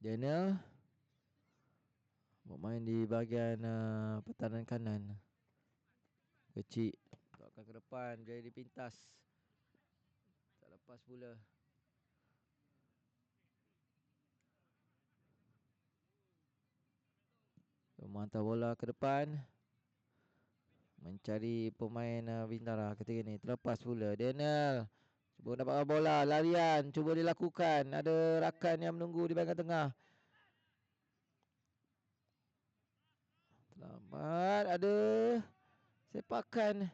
Daniel bermain di bahagian pertahanan kanan. Kecil tolakkan ke depan, jadi dipintas. Tak lepas pula. Menghantar bola ke depan, mencari pemain Bintara ketika ini. Terlepas pula Daniel cuba dapatkan bola, larian cuba dilakukan. Ada rakan yang menunggu di bahagian tengah. Selamat, ada sepakan.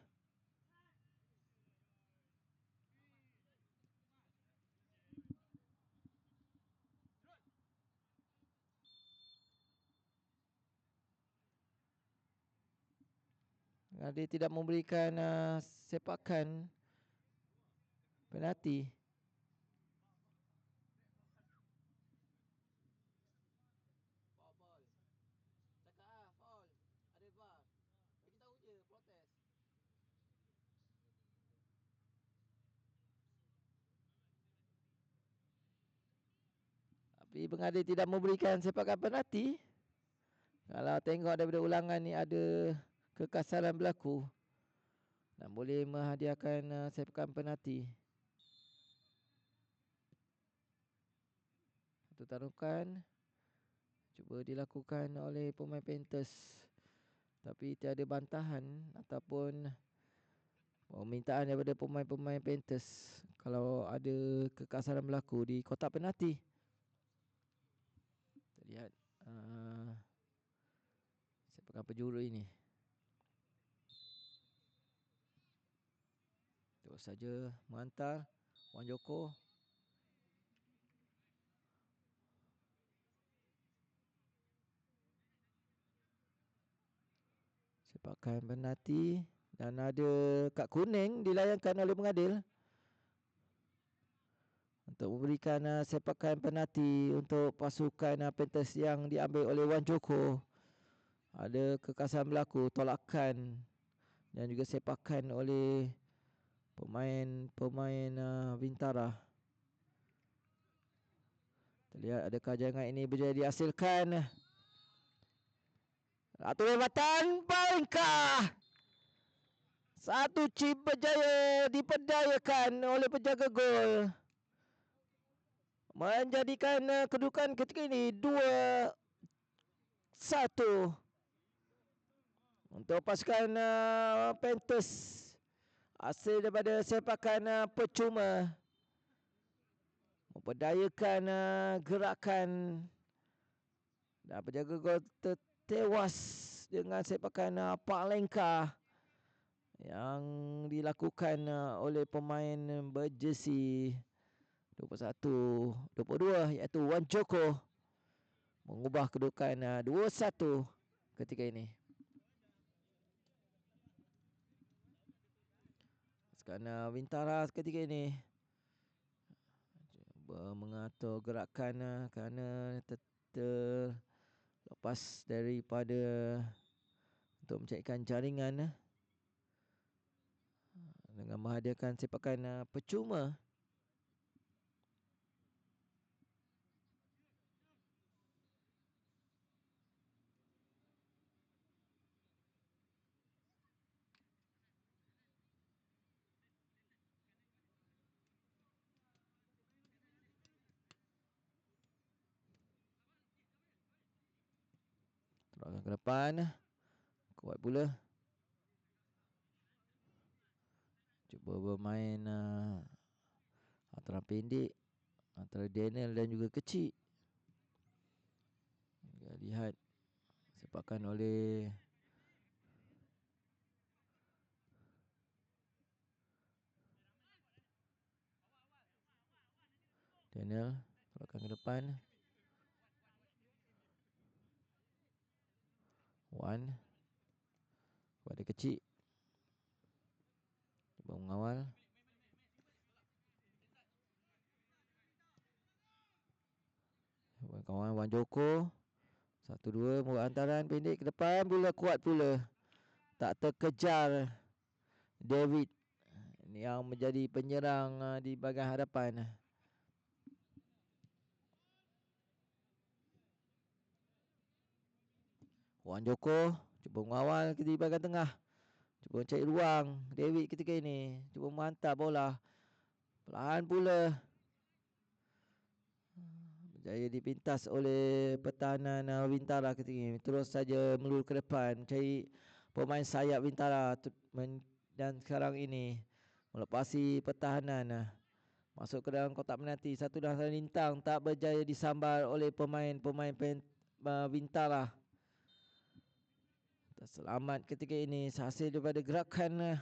Dia tidak memberikan sepakan penalti. Foul. Cakap foul. Ada VAR. Bagi tahu je, protes. Tapi pengadil tidak memberikan sepakan penalti. Kalau tengok daripada ulangan ni ada kekasaran berlaku dan boleh menghadiahkan sepakan penalti. Satu tarukan cuba dilakukan oleh pemain Panthers, tapi tiada bantahan ataupun permintaan daripada pemain-pemain Panthers kalau ada kekasaran berlaku di kotak penalti. Kita lihat sepakan penjuru ini. Terus saja menghantar Wan Joko. Sepakan penalti dan ada kad kuning dilayangkan oleh pengadil untuk memberikan sepakan penalti untuk pasukan Panthers yang diambil oleh Wan Joko. Ada kekasaran berlaku, tolakan dan juga sepakan oleh pemain Bintara. Terlihat adakah jangan ini berjaya dihasilkan. Satu lewatan Balingkah. Satu chip berjaya diperdayakan oleh penjaga gol, menjadikan kedudukan ketika ini 2-1 untuk pasukan Panthers. Hasil daripada sepakan percuma memperdayakan gerakan dan penjaga gol tewas dengan sepakan Balingkah yang dilakukan oleh pemain berjersey 21, 22 iaitu Wan Joko, mengubah kedudukan 2-1 ketika ini. Sekarang Bintara ketika ini cuba mengatur gerakan kerana terlepas daripada untuk mencarikan jaringan dengan menghadiahkan sepakan percuma. Teruskan ke depan. Kuat pula Cuba bermain antara pendek, antara Daniel dan juga kecil. Kita lihat sepakan oleh Daniel. Tolakkan ke depan. Wan kepada kecil. Cuba mengawal. Kawan Wan Joko. 1-2 buat hantaran pendek ke depan. Bola kuat pula. Tak terkejar David yang menjadi penyerang di bahagian hadapan. Wan Joko cuba mengawal di bahagian tengah. Cuba cari ruang David ketika ini. Cuba menghantar bola. Perlahan pula. Berjaya dipintas oleh pertahanan Bintara ketika ini. Terus saja melur ke depan. Cari pemain sayap Bintara. Dan sekarang ini melepasi pertahanan. Masuk ke dalam kotak penalti. Satu dah lintang. Tak berjaya disambar oleh pemain-pemain Bintara. Selamat ketika ini hasil daripada gerakan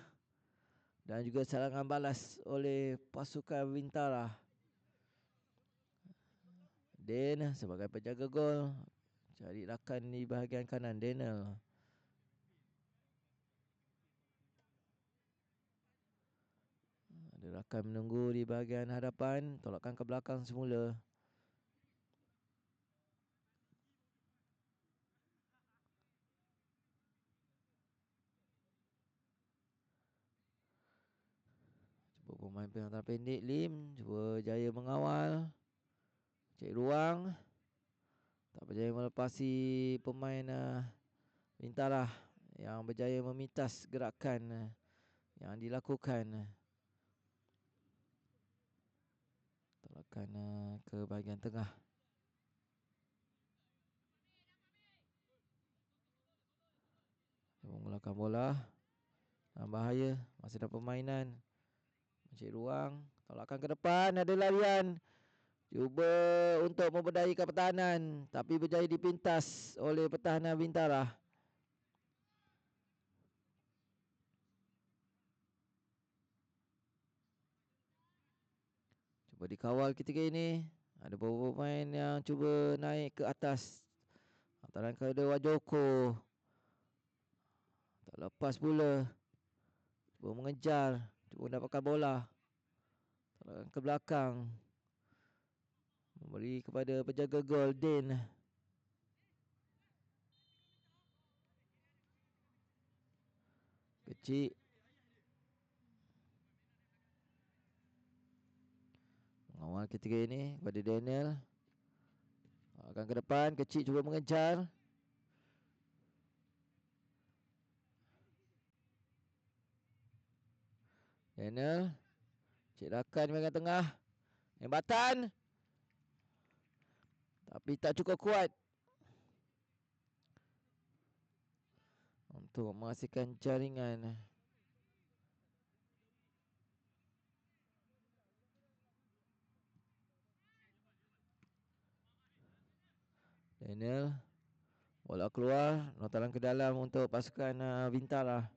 dan juga serangan balas oleh pasukan Bintara. Dan sebagai penjaga gol, cari rakan di bahagian kanan Daniel. Ada rakan menunggu di bahagian hadapan, tolakkan ke belakang semula. Cuba pemain penantang pendek Lim. Cuba jaya mengawal. Cari ruang. Tak berjaya melepasi pemain Bintara yang berjaya memintas gerakan yang dilakukan. Tolakan ke bahagian tengah. Cuba mengulakan bola. Dalam bahaya. Masih ada permainan. Mencari ruang. Tolakan ke depan. Ada larian. Cuba untuk memperdayakan pertahanan. Tapi berjaya dipintas oleh pertahanan Bintara. Cuba dikawal ketika ini. Ada beberapa pemain yang cuba naik ke atas. Antaran kepada Wajoko. Tak lepas pula. Cuba mengejar. Cuba mendapatkan bola. Tolakkan ke belakang. Memberi kepada penjaga gol Din. Kecil. Mengawal ketika ini kepada Daniel. Akan ke depan. Kecil cuba mengejar. Daniel. Cik rakan di bahagian tengah. Hembatan. Tapi tak cukup kuat untuk menghasilkan jaringan. Daniel. Bola keluar. Lontaran ke dalam untuk pasukan Bintara.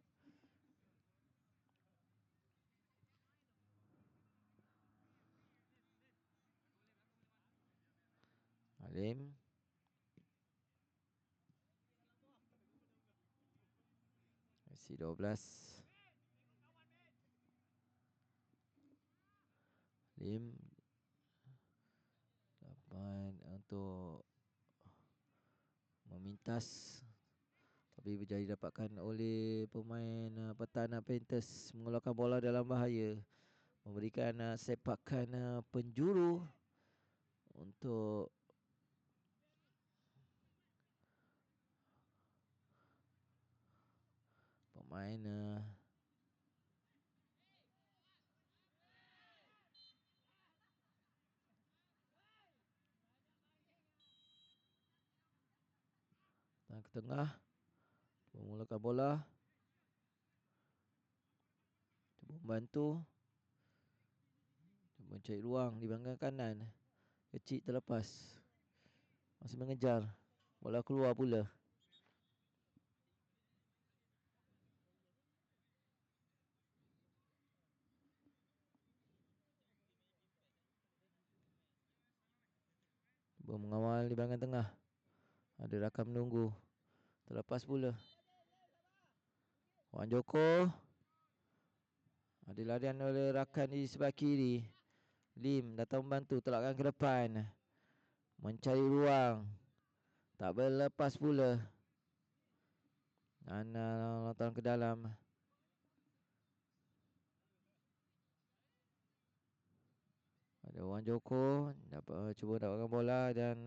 Alim. Messi 12. Alim. 8 untuk memintas. Tapi berjaya didapatkan oleh pemain pertahanan Panthers. Mengeluarkan bola dalam bahaya. Memberikan sepakan penjuru untuk pemain dan ke tengah. Cuba mulakan bola. Cuba membantu. Cuba cari ruang di bahagian kanan. Kecil terlepas. Masih mengejar. Bola keluar pula. Cuba mengawal di bahagian tengah. Ada rakan menunggu. Terlepas pula. Wan Joko. Ada larian oleh rakan di sebelah kiri. Lim datang membantu. Telakkan ke depan. Mencari ruang. Tak berlepas pula. Dan lontaran ke dalam. Ada Wan Joko cuba dapatkan bola dan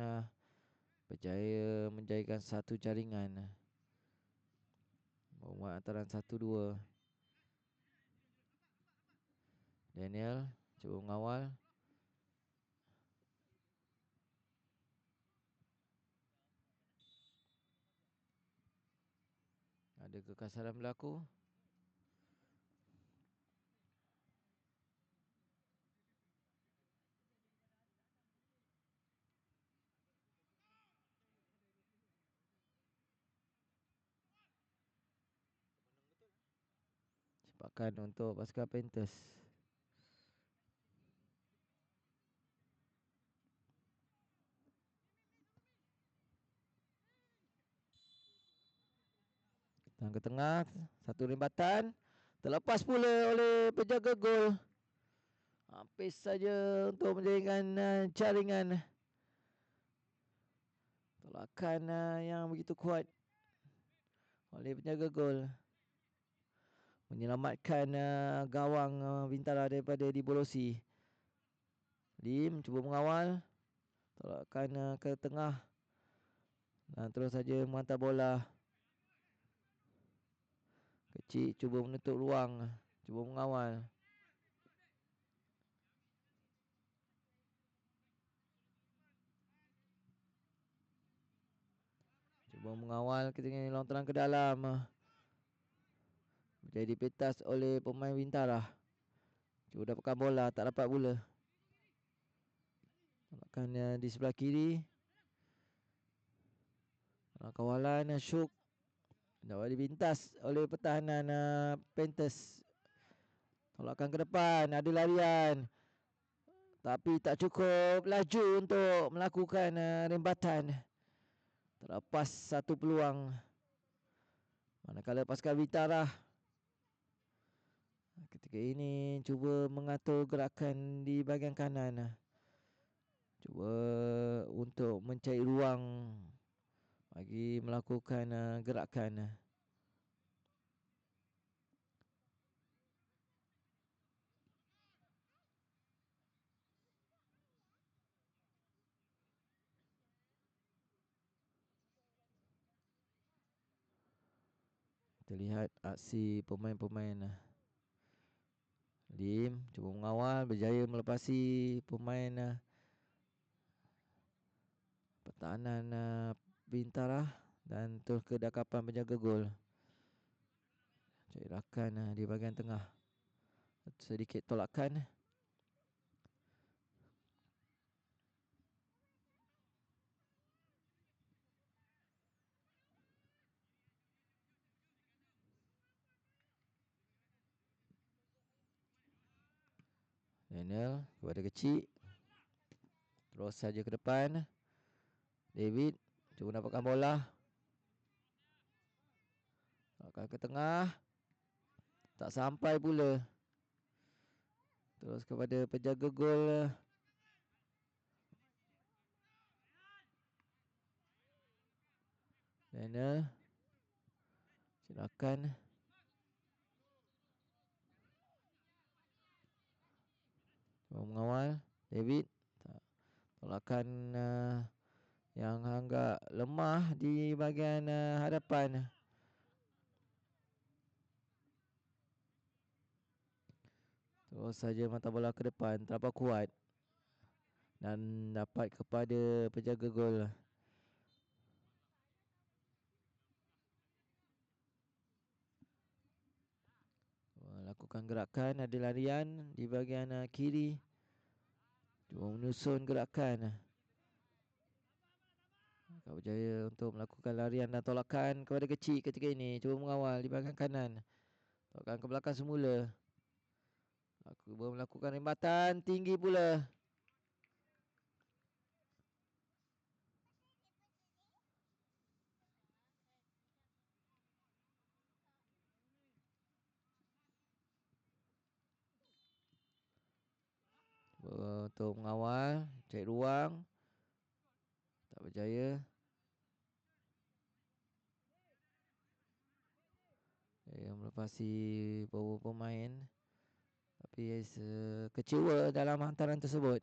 berjaya menjadikan satu jaringan. Membuat antaran 1-2. Daniel cuba mengawal. Ada kekasaran berlaku. Sepakan untuk pasukan Panthers. Dan ke tengah. Satu rembatan. Terlepas pula oleh penjaga gol. Hampir saja untuk menjadikan jaringan. Tolakan yang begitu kuat oleh penjaga gol. Menyelamatkan gawang Bintara daripada dibolosi. Lim cuba mengawal. Tolakan ke tengah. Dan terus saja menghantar bola. Kecil cuba menutup ruang. Cuba mengawal. Cuba mengawal ketika lontaran ke dalam. Jadi dipetas oleh pemain Bintara. Cuba dapatkan bola. Tak dapat pula. Tolakan di sebelah kiri. Kawalan Syuk. Dapat dibintas oleh pertahanan Panthers. Tolakan ke depan. Ada larian. Tapi tak cukup laju untuk melakukan rembatan. Terlepas satu peluang. Manakala pasukan Bintara ketika ini cuba mengatur gerakan di bahagian kanan. Cuba untuk mencari ruang bagi melakukan gerakan. Kita lihat aksi pemain-pemain. Lim cuba mengawal, berjaya melepasi pemain pertahanan Bintara dan terus ke dakapan penjaga gol. Cari rakan di bahagian tengah. Sedikit tolakan. Daniel kepada kecil. Terus saja ke depan. David cuba dapatkan bola. Akan ke tengah. Tak sampai pula. Terus kepada penjaga gol. Daniel. Silakan. Cuba mengawal. David. Tolakan yang agak lemah di bahagian hadapan. Terus saja mata bola ke depan. Terlampau kuat. Dan dapat kepada penjaga gol. Lakukan Lakukan gerakan, ada larian di bahagian kiri. Cuba menyusun gerakan. Kau berjaya untuk melakukan larian dan tolakan kepada kecil ketika ini. Cuba mengawal di bahagian kanan. Tolakan ke belakang semula. Aku melakukan rembatan tinggi pula. Untuk mengawal, cari ruang. Tak berjaya. Dia melepasi beberapa pemain. Tapi kecewa dalam hantaran tersebut.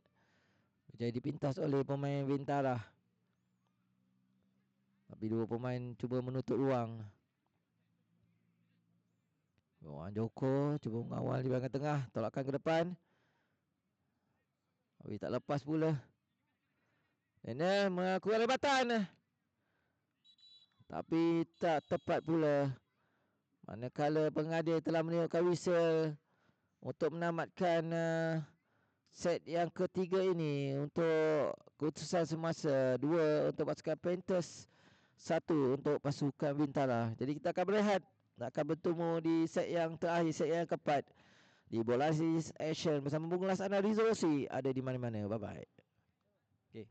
Berjaya dipintas oleh pemain Bintara. Tapi dua pemain cuba menutup ruang. Orang Joko cuba mengawal di bahagian tengah. Tolakkan ke depan. Tapi tak lepas pula. Daniel melakukan rebatan. Tapi tak tepat pula. Manakala pengadil telah meniupkan whistle untuk menamatkan set yang ketiga ini untuk keputusan semasa. 2 untuk pasukan Panthers, 1 untuk pasukan Bintara. Jadi kita akan berehat. Akan bertemu di set yang terakhir, set yang keempat di Bola Action bersama Bung Las Ana Rizolosi. Ada di mana-mana. Bye-bye. Okay.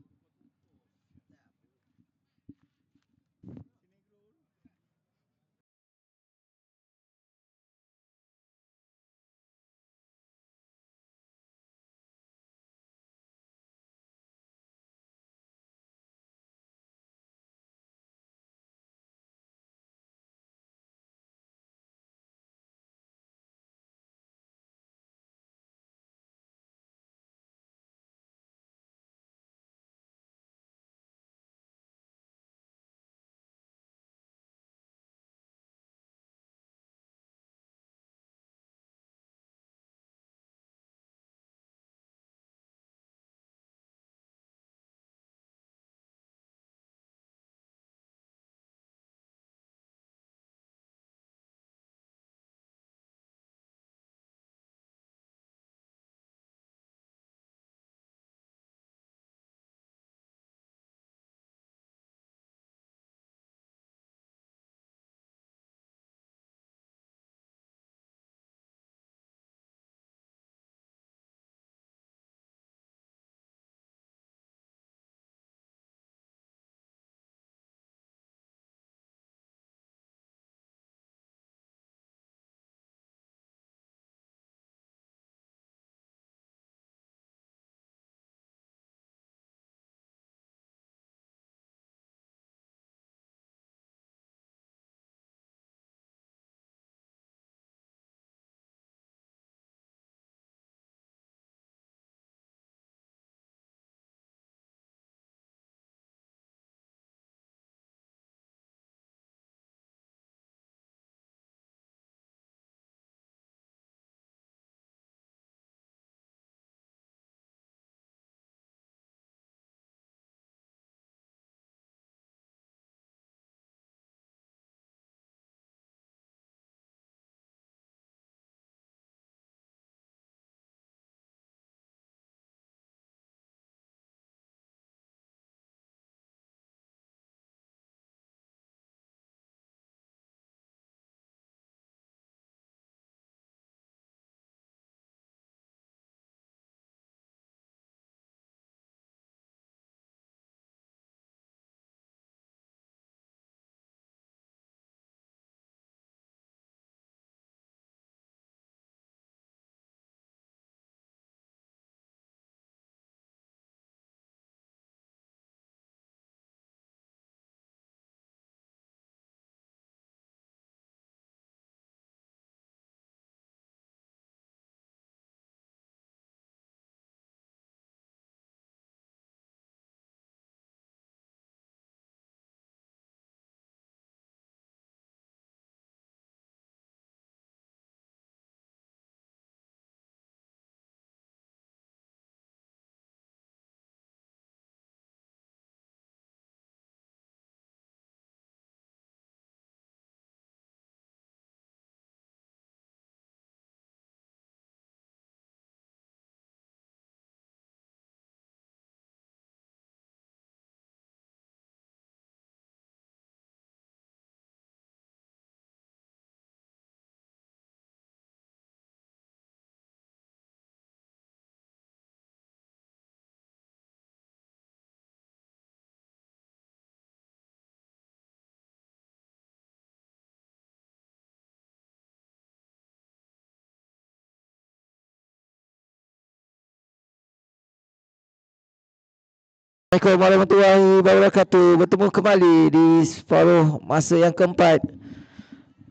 Assalamualaikum warahmatullahi wabarakatuh. Bertemu kembali di separuh masa yang keempat.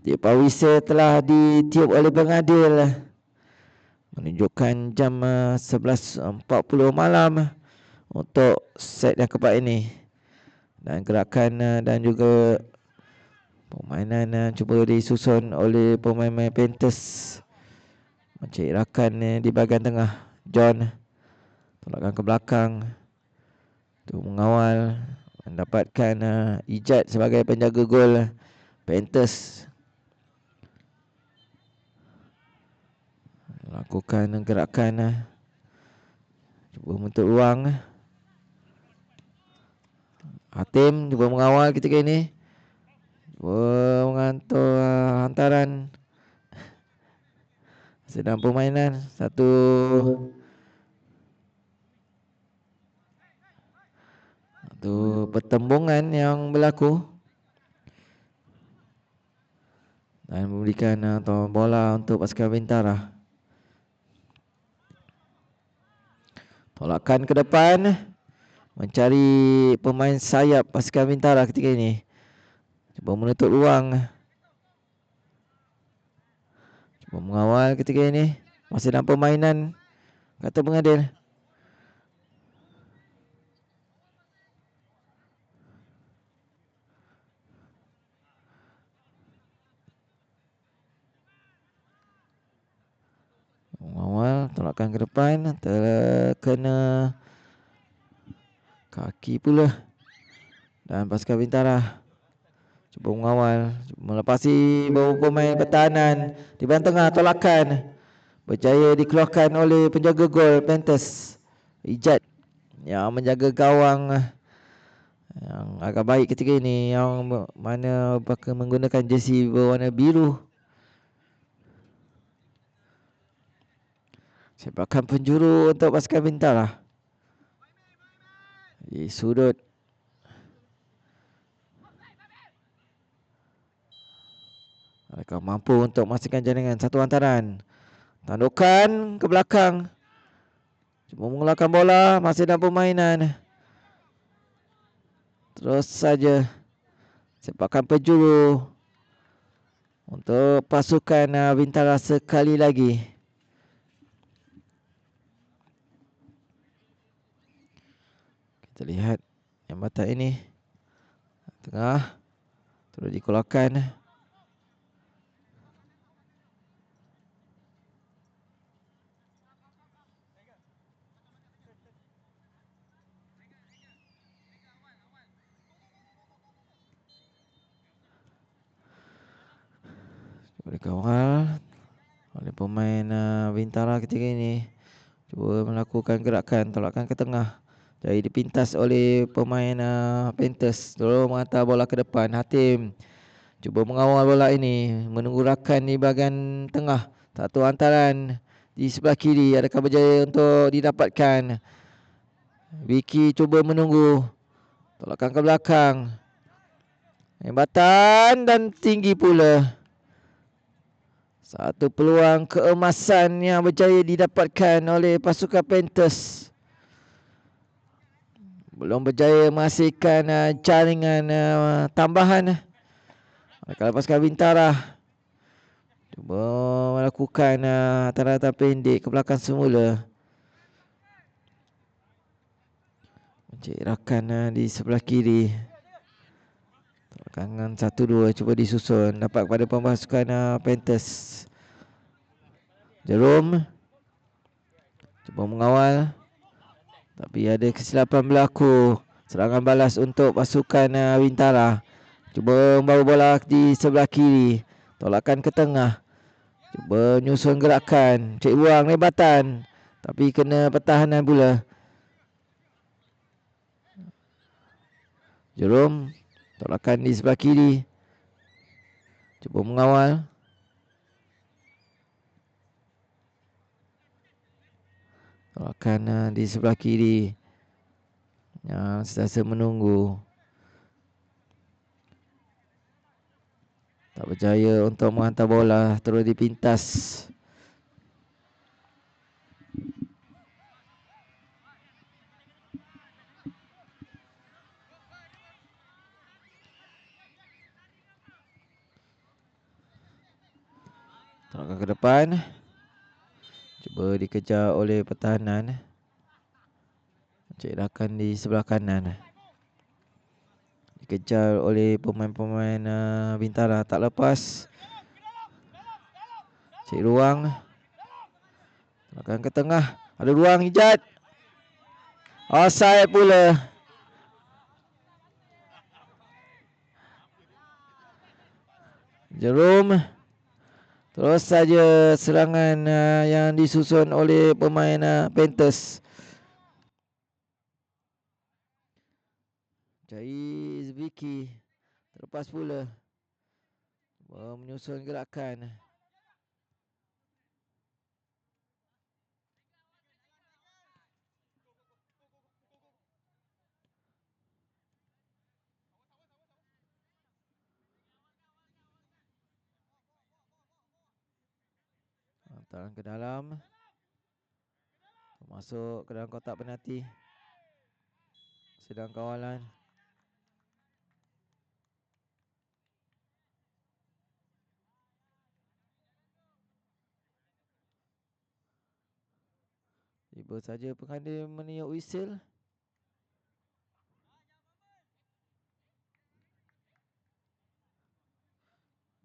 Tiap whistle telah ditiup oleh pengadil menunjukkan jam 11.40 malam untuk set yang keempat ini. Dan gerakan dan juga permainan cuba disusun oleh pemain-pemain Panthers. Mencari rakan di bahagian tengah. John tolakkan ke belakang untuk mengawal, mendapatkan Ijat sebagai penjaga gol Panthers. Lakukan gerakan cuba membentuk ruang. Hatim cuba mengawal ketika ini, cuba mengantar hantaran sedang permainan. Satu pertembungan yang berlaku dan memberikan bola untuk pasukan Bintara. Tolakan ke depan mencari pemain sayap pasukan Bintara ketika ini. Cuba menutup ruang, cuba mengawal ketika ini. Masih dalam permainan, kata pengadil. Mengawal, tolakkan ke depan, terkena kaki pula. Dan pasukan Bintara cuba mengawal, melepasi beberapa pemain pertahanan di bahagian tengah. Tolakan berjaya dikeluarkan oleh penjaga gol Panthers, Ijat, yang menjaga gawang yang agak baik ketika ini, yang mana menggunakan jersey berwarna biru. Sepakan penjuru untuk pasukan Bintara di sudut. Mereka mampu untuk memastikan jaringan. Satu hantaran, tandukan ke belakang, cuba mengeluarkan bola. Masih dalam permainan, terus saja sepakan penjuru untuk pasukan Bintara sekali lagi. Kita lihat jambatan ini tengah, terus dikeluarkan. Cuba dikawal oleh pemain Bintara ketika ini. Cuba melakukan gerakan, tolakkan ke tengah. Jadi dipintas oleh pemain Panthers. Terus menghantar bola ke depan. Hatim cuba mengawal bola ini, menunggu rakan di bahagian tengah. Satu hantaran di sebelah kiri, adakah berjaya untuk didapatkan? Vicky cuba menunggu, tolakkan ke belakang. Hembatan dan tinggi pula. Satu peluang keemasan yang berjaya didapatkan oleh pasukan Panthers. Belum berjaya menghasilkan jaringan tambahan. Kalau pasukan Bintara cuba melakukan hantaran pendek ke belakang semula. Mencari rakan di sebelah kiri. Kangan 1-2 cuba disusun, dapat kepada pemasukan Panthers. Jerome cuba mengawal, tapi ada kesilapan berlaku. Serangan balas untuk pasukan Bintara. Cuba membawa bola di sebelah kiri, tolakan ke tengah. Cuba nyusun gerakan, cek buang lebatan, tapi kena pertahanan pula. Jerome tolakan di sebelah kiri, cuba mengawal. Tolakan di sebelah kiri yang sentiasa menunggu. Tak berjaya untuk menghantar bola, terus dipintas. Tolakkan ke depan. Cuba dikejar oleh pertahanan. Cik rakan di sebelah kanan. Dikejar oleh pemain-pemain Bintara. Tak lepas. Cik ruang. Tolakkan ke tengah. Ada ruang Ijat. Offside pula. Jerome. Terus saja serangan yang disusun oleh pemain Panthers. Jai Vicky. Terlepas pula. Menyusun gerakan. Hantaran ke dalam. Masuk ke dalam kotak penalti. Sedang kawalan. Tiba saja pengadil meniup whistle.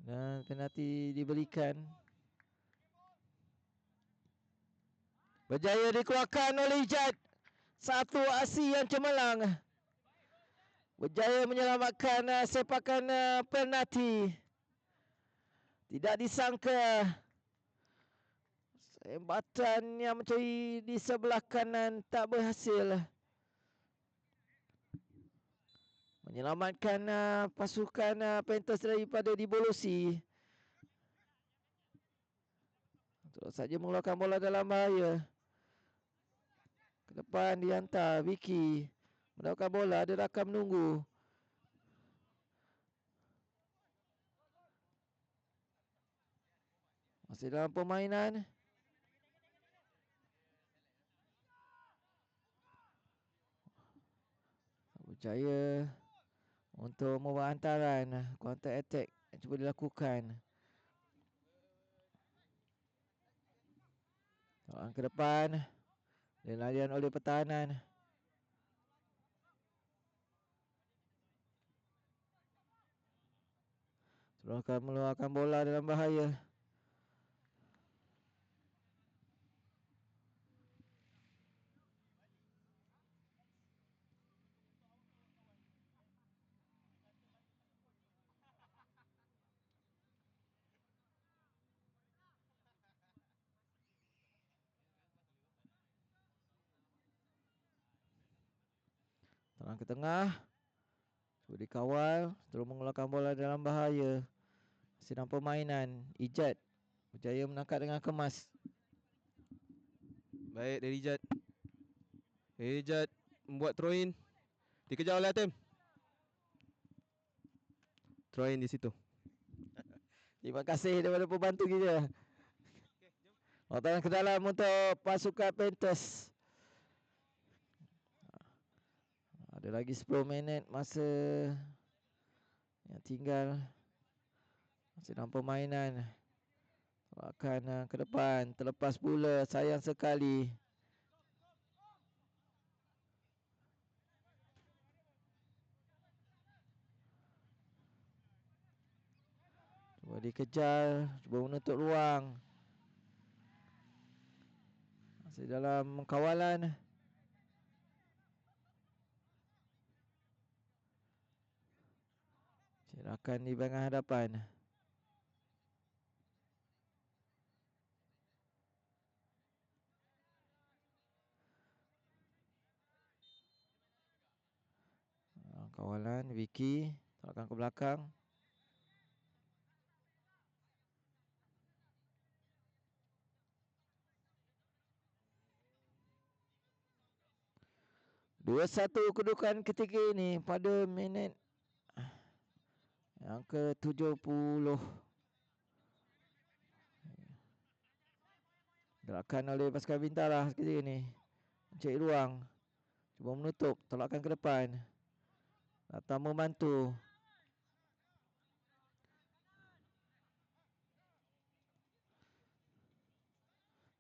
Dan penalti diberikan. Berjaya dikeluarkan oleh Ijat. Satu aksi yang cemerlang. Berjaya menyelamatkan sepakan penalti. Tidak disangka. Sembatan yang mencari di sebelah kanan tak berhasil. Menyelamatkan pasukan Panthers daripada dibolosi. Terus saja mengeluarkan bola dalam bahaya. Ke depan dihantar Vicky. Mendapatkan bola, ada rakan menunggu. Masih dalam permainan. Berjaya untuk membuat hantaran. Counter attack yang cuba dilakukan. Orang ke depan. Dan larian oleh pertahanan. Terus akan meluarkan bola dalam bahaya. Terang ke tengah. Cuba dikawal. Terus mengeluarkan bola dalam bahaya. Sedang permainan. Ijat berjaya menangkap dengan kemas. Baik dari Ijat. Ijat membuat throw in. Dikejar oleh Atem. Throw in di situ. Terima kasih daripada pembantu kita. Hantaran ke dalam untuk pasukan Panthers. Ada lagi 10 minit masa yang tinggal. Masih dalam permainan. Akan ke depan. Terlepas pula. Sayang sekali. Cuba dikejar. Cuba menutup ruang. Masih dalam kawalan. Cerakan di bahagian hadapan. Kawalan Vicky. Tolakkan ke belakang. Dua satu kedudukan ketiga ini pada minit yang ke-70. Gerakan oleh pasukan Bintara ketika ini. Mencari ruang. Cuba menutup. Tolakkan ke depan. Datang membantu.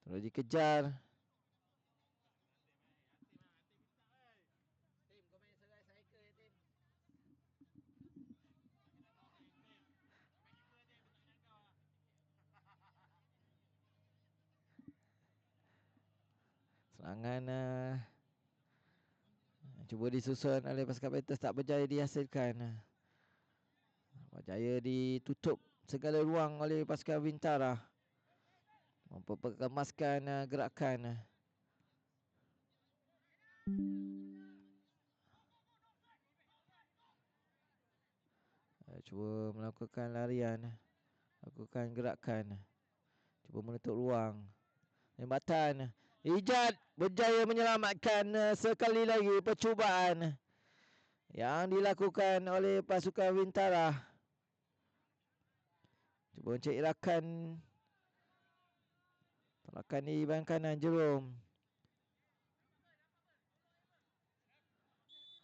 Terus dikejar. Tim, kau main serai cycle ya, Tim. Serangan cuba disusun oleh pasukan Panthers, tak berjaya dihasilkan. Berjaya ditutup segala ruang oleh pasukan Bintara. Memperkemaskan gerakan. Cuba melakukan larian, lakukan gerakan, cuba menutup ruang. Lembatan Ijat berjaya menyelamatkan sekali lagi percubaan yang dilakukan oleh pasukan Bintara. Cuba mencari rakan. Tolakan di bahagian kanan Jerome.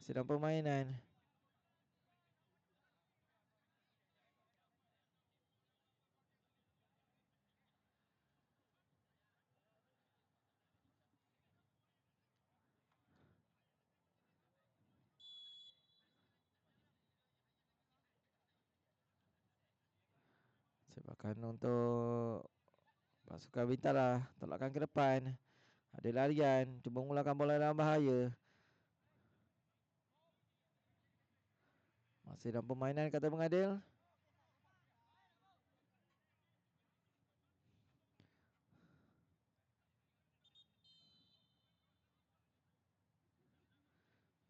Sedang permainan. Sepakan untuk pasukan Bintara. Tolakkan ke depan. Ada larian. Cuba mengulangkan bola dalam bahaya. Masih dalam permainan kata pengadil.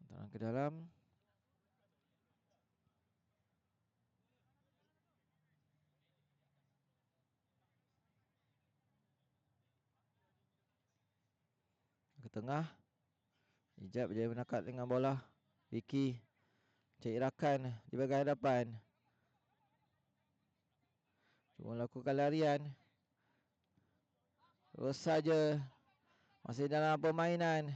Hantaran ke dalam. Ke tengah. Ijat berjaya menangkap dengan bola. Vicky cari rakan di bahagian hadapan. Cuba lakukan larian. Terus saja. Masih dalam permainan.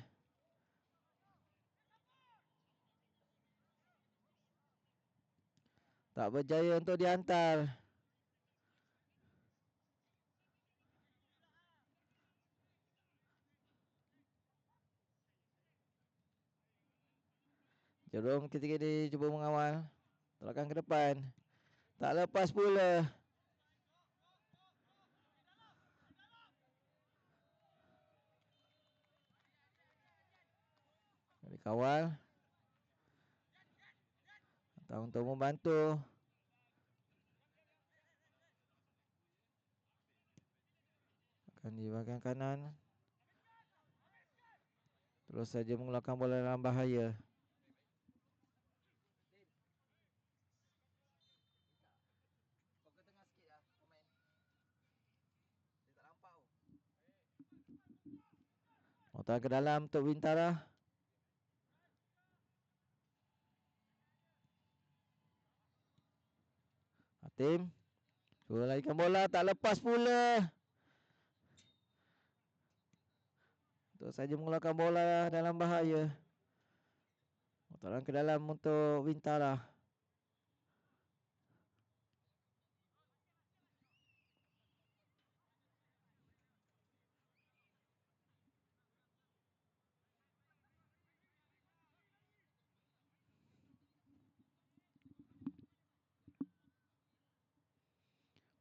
Tak berjaya untuk dihantar. Jerome ketika ini cuba mengawal. Tolakkan ke depan. Tak lepas pula. Dikawal. Atau untuk membantu. Akan di bahagian kanan. Terus saja mengeluarkan bola dalam bahaya. Kau ke tengah sikit lah pemain. Dia tak lampau. Otak ke dalam untuk Bintara. Hatim. Cuba larikan bola. Tak lepas pula. Terus saja mengeluarkan bola dalam bahaya. Otak ke dalam untuk Bintara.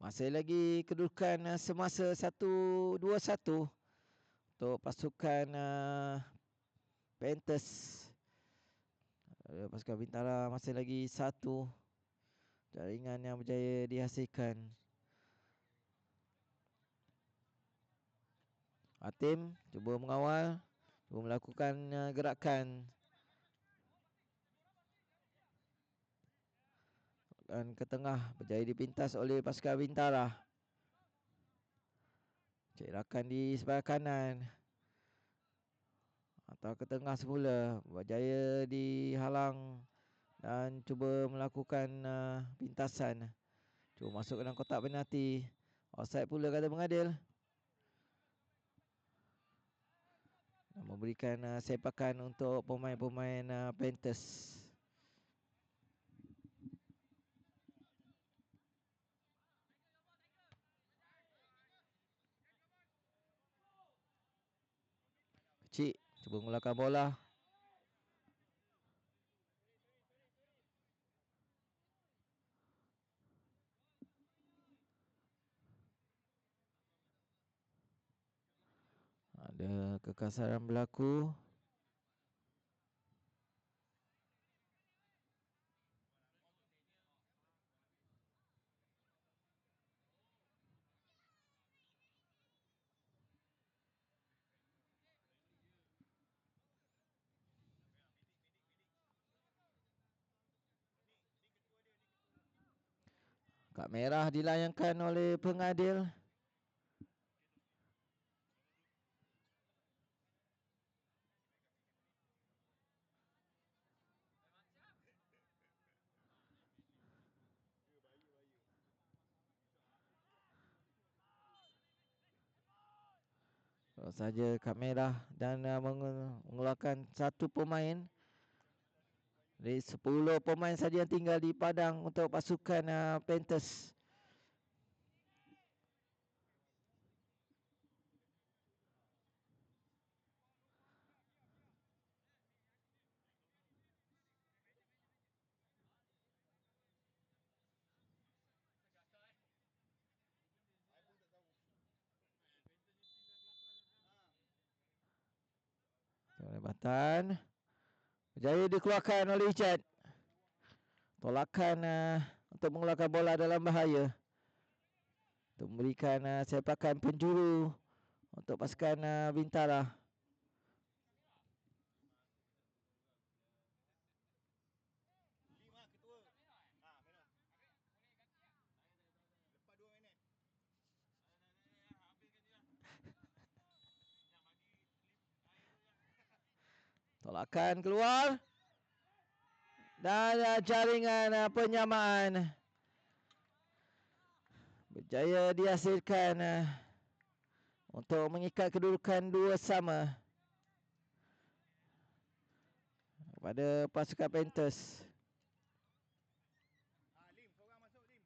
Masih lagi kedudukan semasa 1-2-1 untuk pasukan Panthers. Pasukan Bintara masih lagi satu jaringan yang berjaya dihasilkan. Hatim cuba mengawal, cuba melakukan gerakan. Dan ke tengah berjaya dipintas oleh pasukan Bintara. Cek rakan di sebelah kanan. Atau ke tengah semula. Berjaya dihalang. Dan cuba melakukan pintasan. Cuba masuk ke dalam kotak penalti. Offside pula kata pengadil. Dan memberikan sepakan untuk pemain-pemain Panthers. Cuba mengeluarkan bola. Ada kekasaran berlaku. Kad merah dilayangkan oleh pengadil. Kalau saja kad merah dan mengeluarkan satu pemain. Dari 10 pemain saja yang tinggal di padang untuk pasukan Panthers. Penebatan berjaya dikeluarkan oleh Richard. Tolakan untuk mengeluarkan bola dalam bahaya. Untuk memberikan sepakan penjuru untuk pasukan Bintara. Tolakan keluar. Dan jaringan penyamaan berjaya dihasilkan untuk mengikat kedudukan 2-2 kepada pasukan Panthers. Lim, kau orang masuk Lim.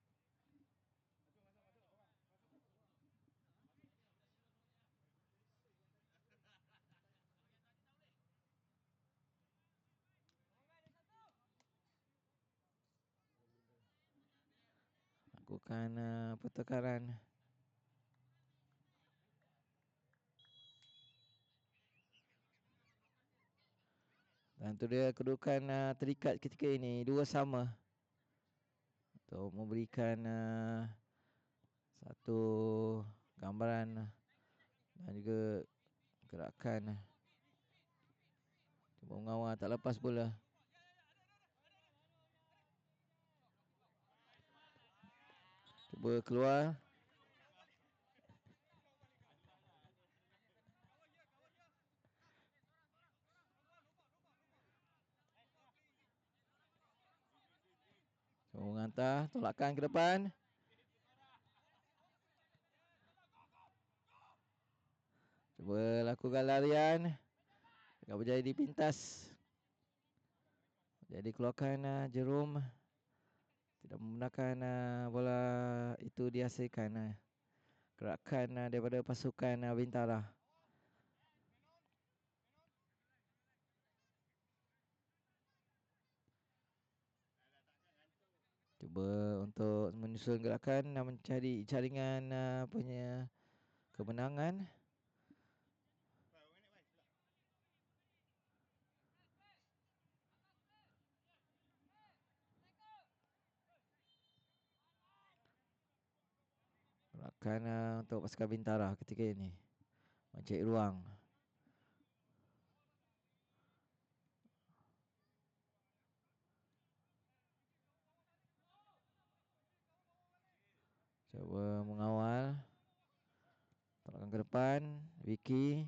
Lakukan pertukaran. Dan tu dia kedudukan terikat ketika ini 2-2 untuk memberikan satu gambaran dan juga gerakan. Cuba mengawal tak lepas bola. Cuba keluar. Cuba menghantar, tolakan ke depan. Cuba lakukan larian. Agak berjaya dipintas. Jadi keluarkan Jerome. Tidak menggunakan bola itu dihasilkan gerakan daripada pasukan Bintara. Cuba untuk menyusun gerakan dan mencari jaringan punya kemenangan. Gerakan untuk pasukan Bintara ketika ini mencari ruang. Cuba mengawal. Tolakkan ke depan. Vicky.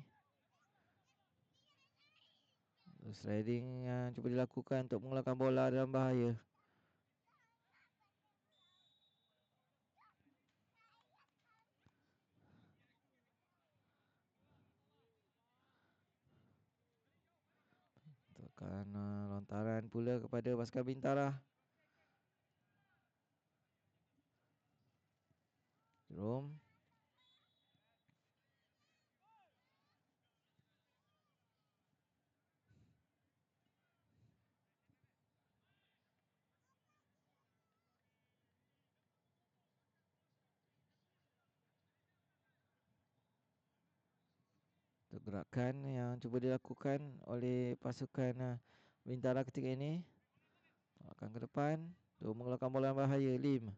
Sliding cuba dilakukan untuk mengeluarkan bola dalam bahaya. Tekan lontaran pula kepada pasukan Bintara. Jerome. Untuk gerakan yang cuba dilakukan oleh pasukan Bintara ketika ini. Akan ke depan. Tu mengeluarkan bola yang bahaya. Lim.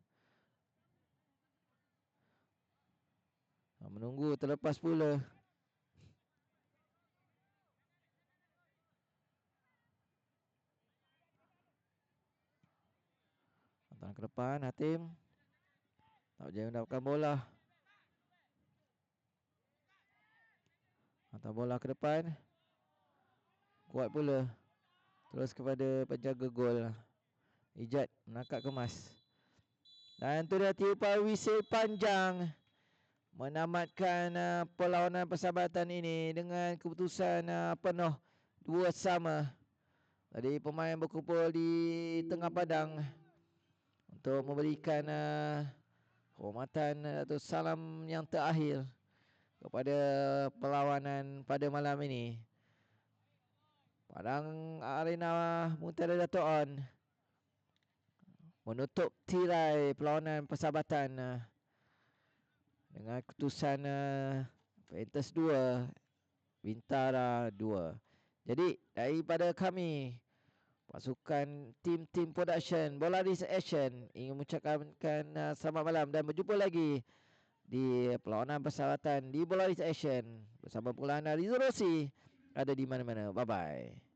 Menunggu terlepas pula. Hantaran ke depan. Hatim. Tak berjaya mendapatkan bola. Hantar bola ke depan. Kuat pula. Terus kepada penjaga gol. Ijat menangkap kemas. Dan tu dia tiupan whistle panjang. Menamatkan perlawanan persahabatan ini dengan keputusan penuh 2-2. Tadi pemain berkumpul di tengah padang untuk memberikan hormatan atau salam yang terakhir kepada perlawanan pada malam ini. Padang Arena Muntiara Dato' On menutup tirai perlawanan persahabatan dengan keputusan Panthers 2, Bintara 2. Jadi daripada kami, pasukan tim production Bolaris Action, ingin mengucapkan selamat malam dan berjumpa lagi di perlawanan persahabatan di Bolaris Action bersama Pengulahan Rizal Rossi ada di mana-mana. Bye bye.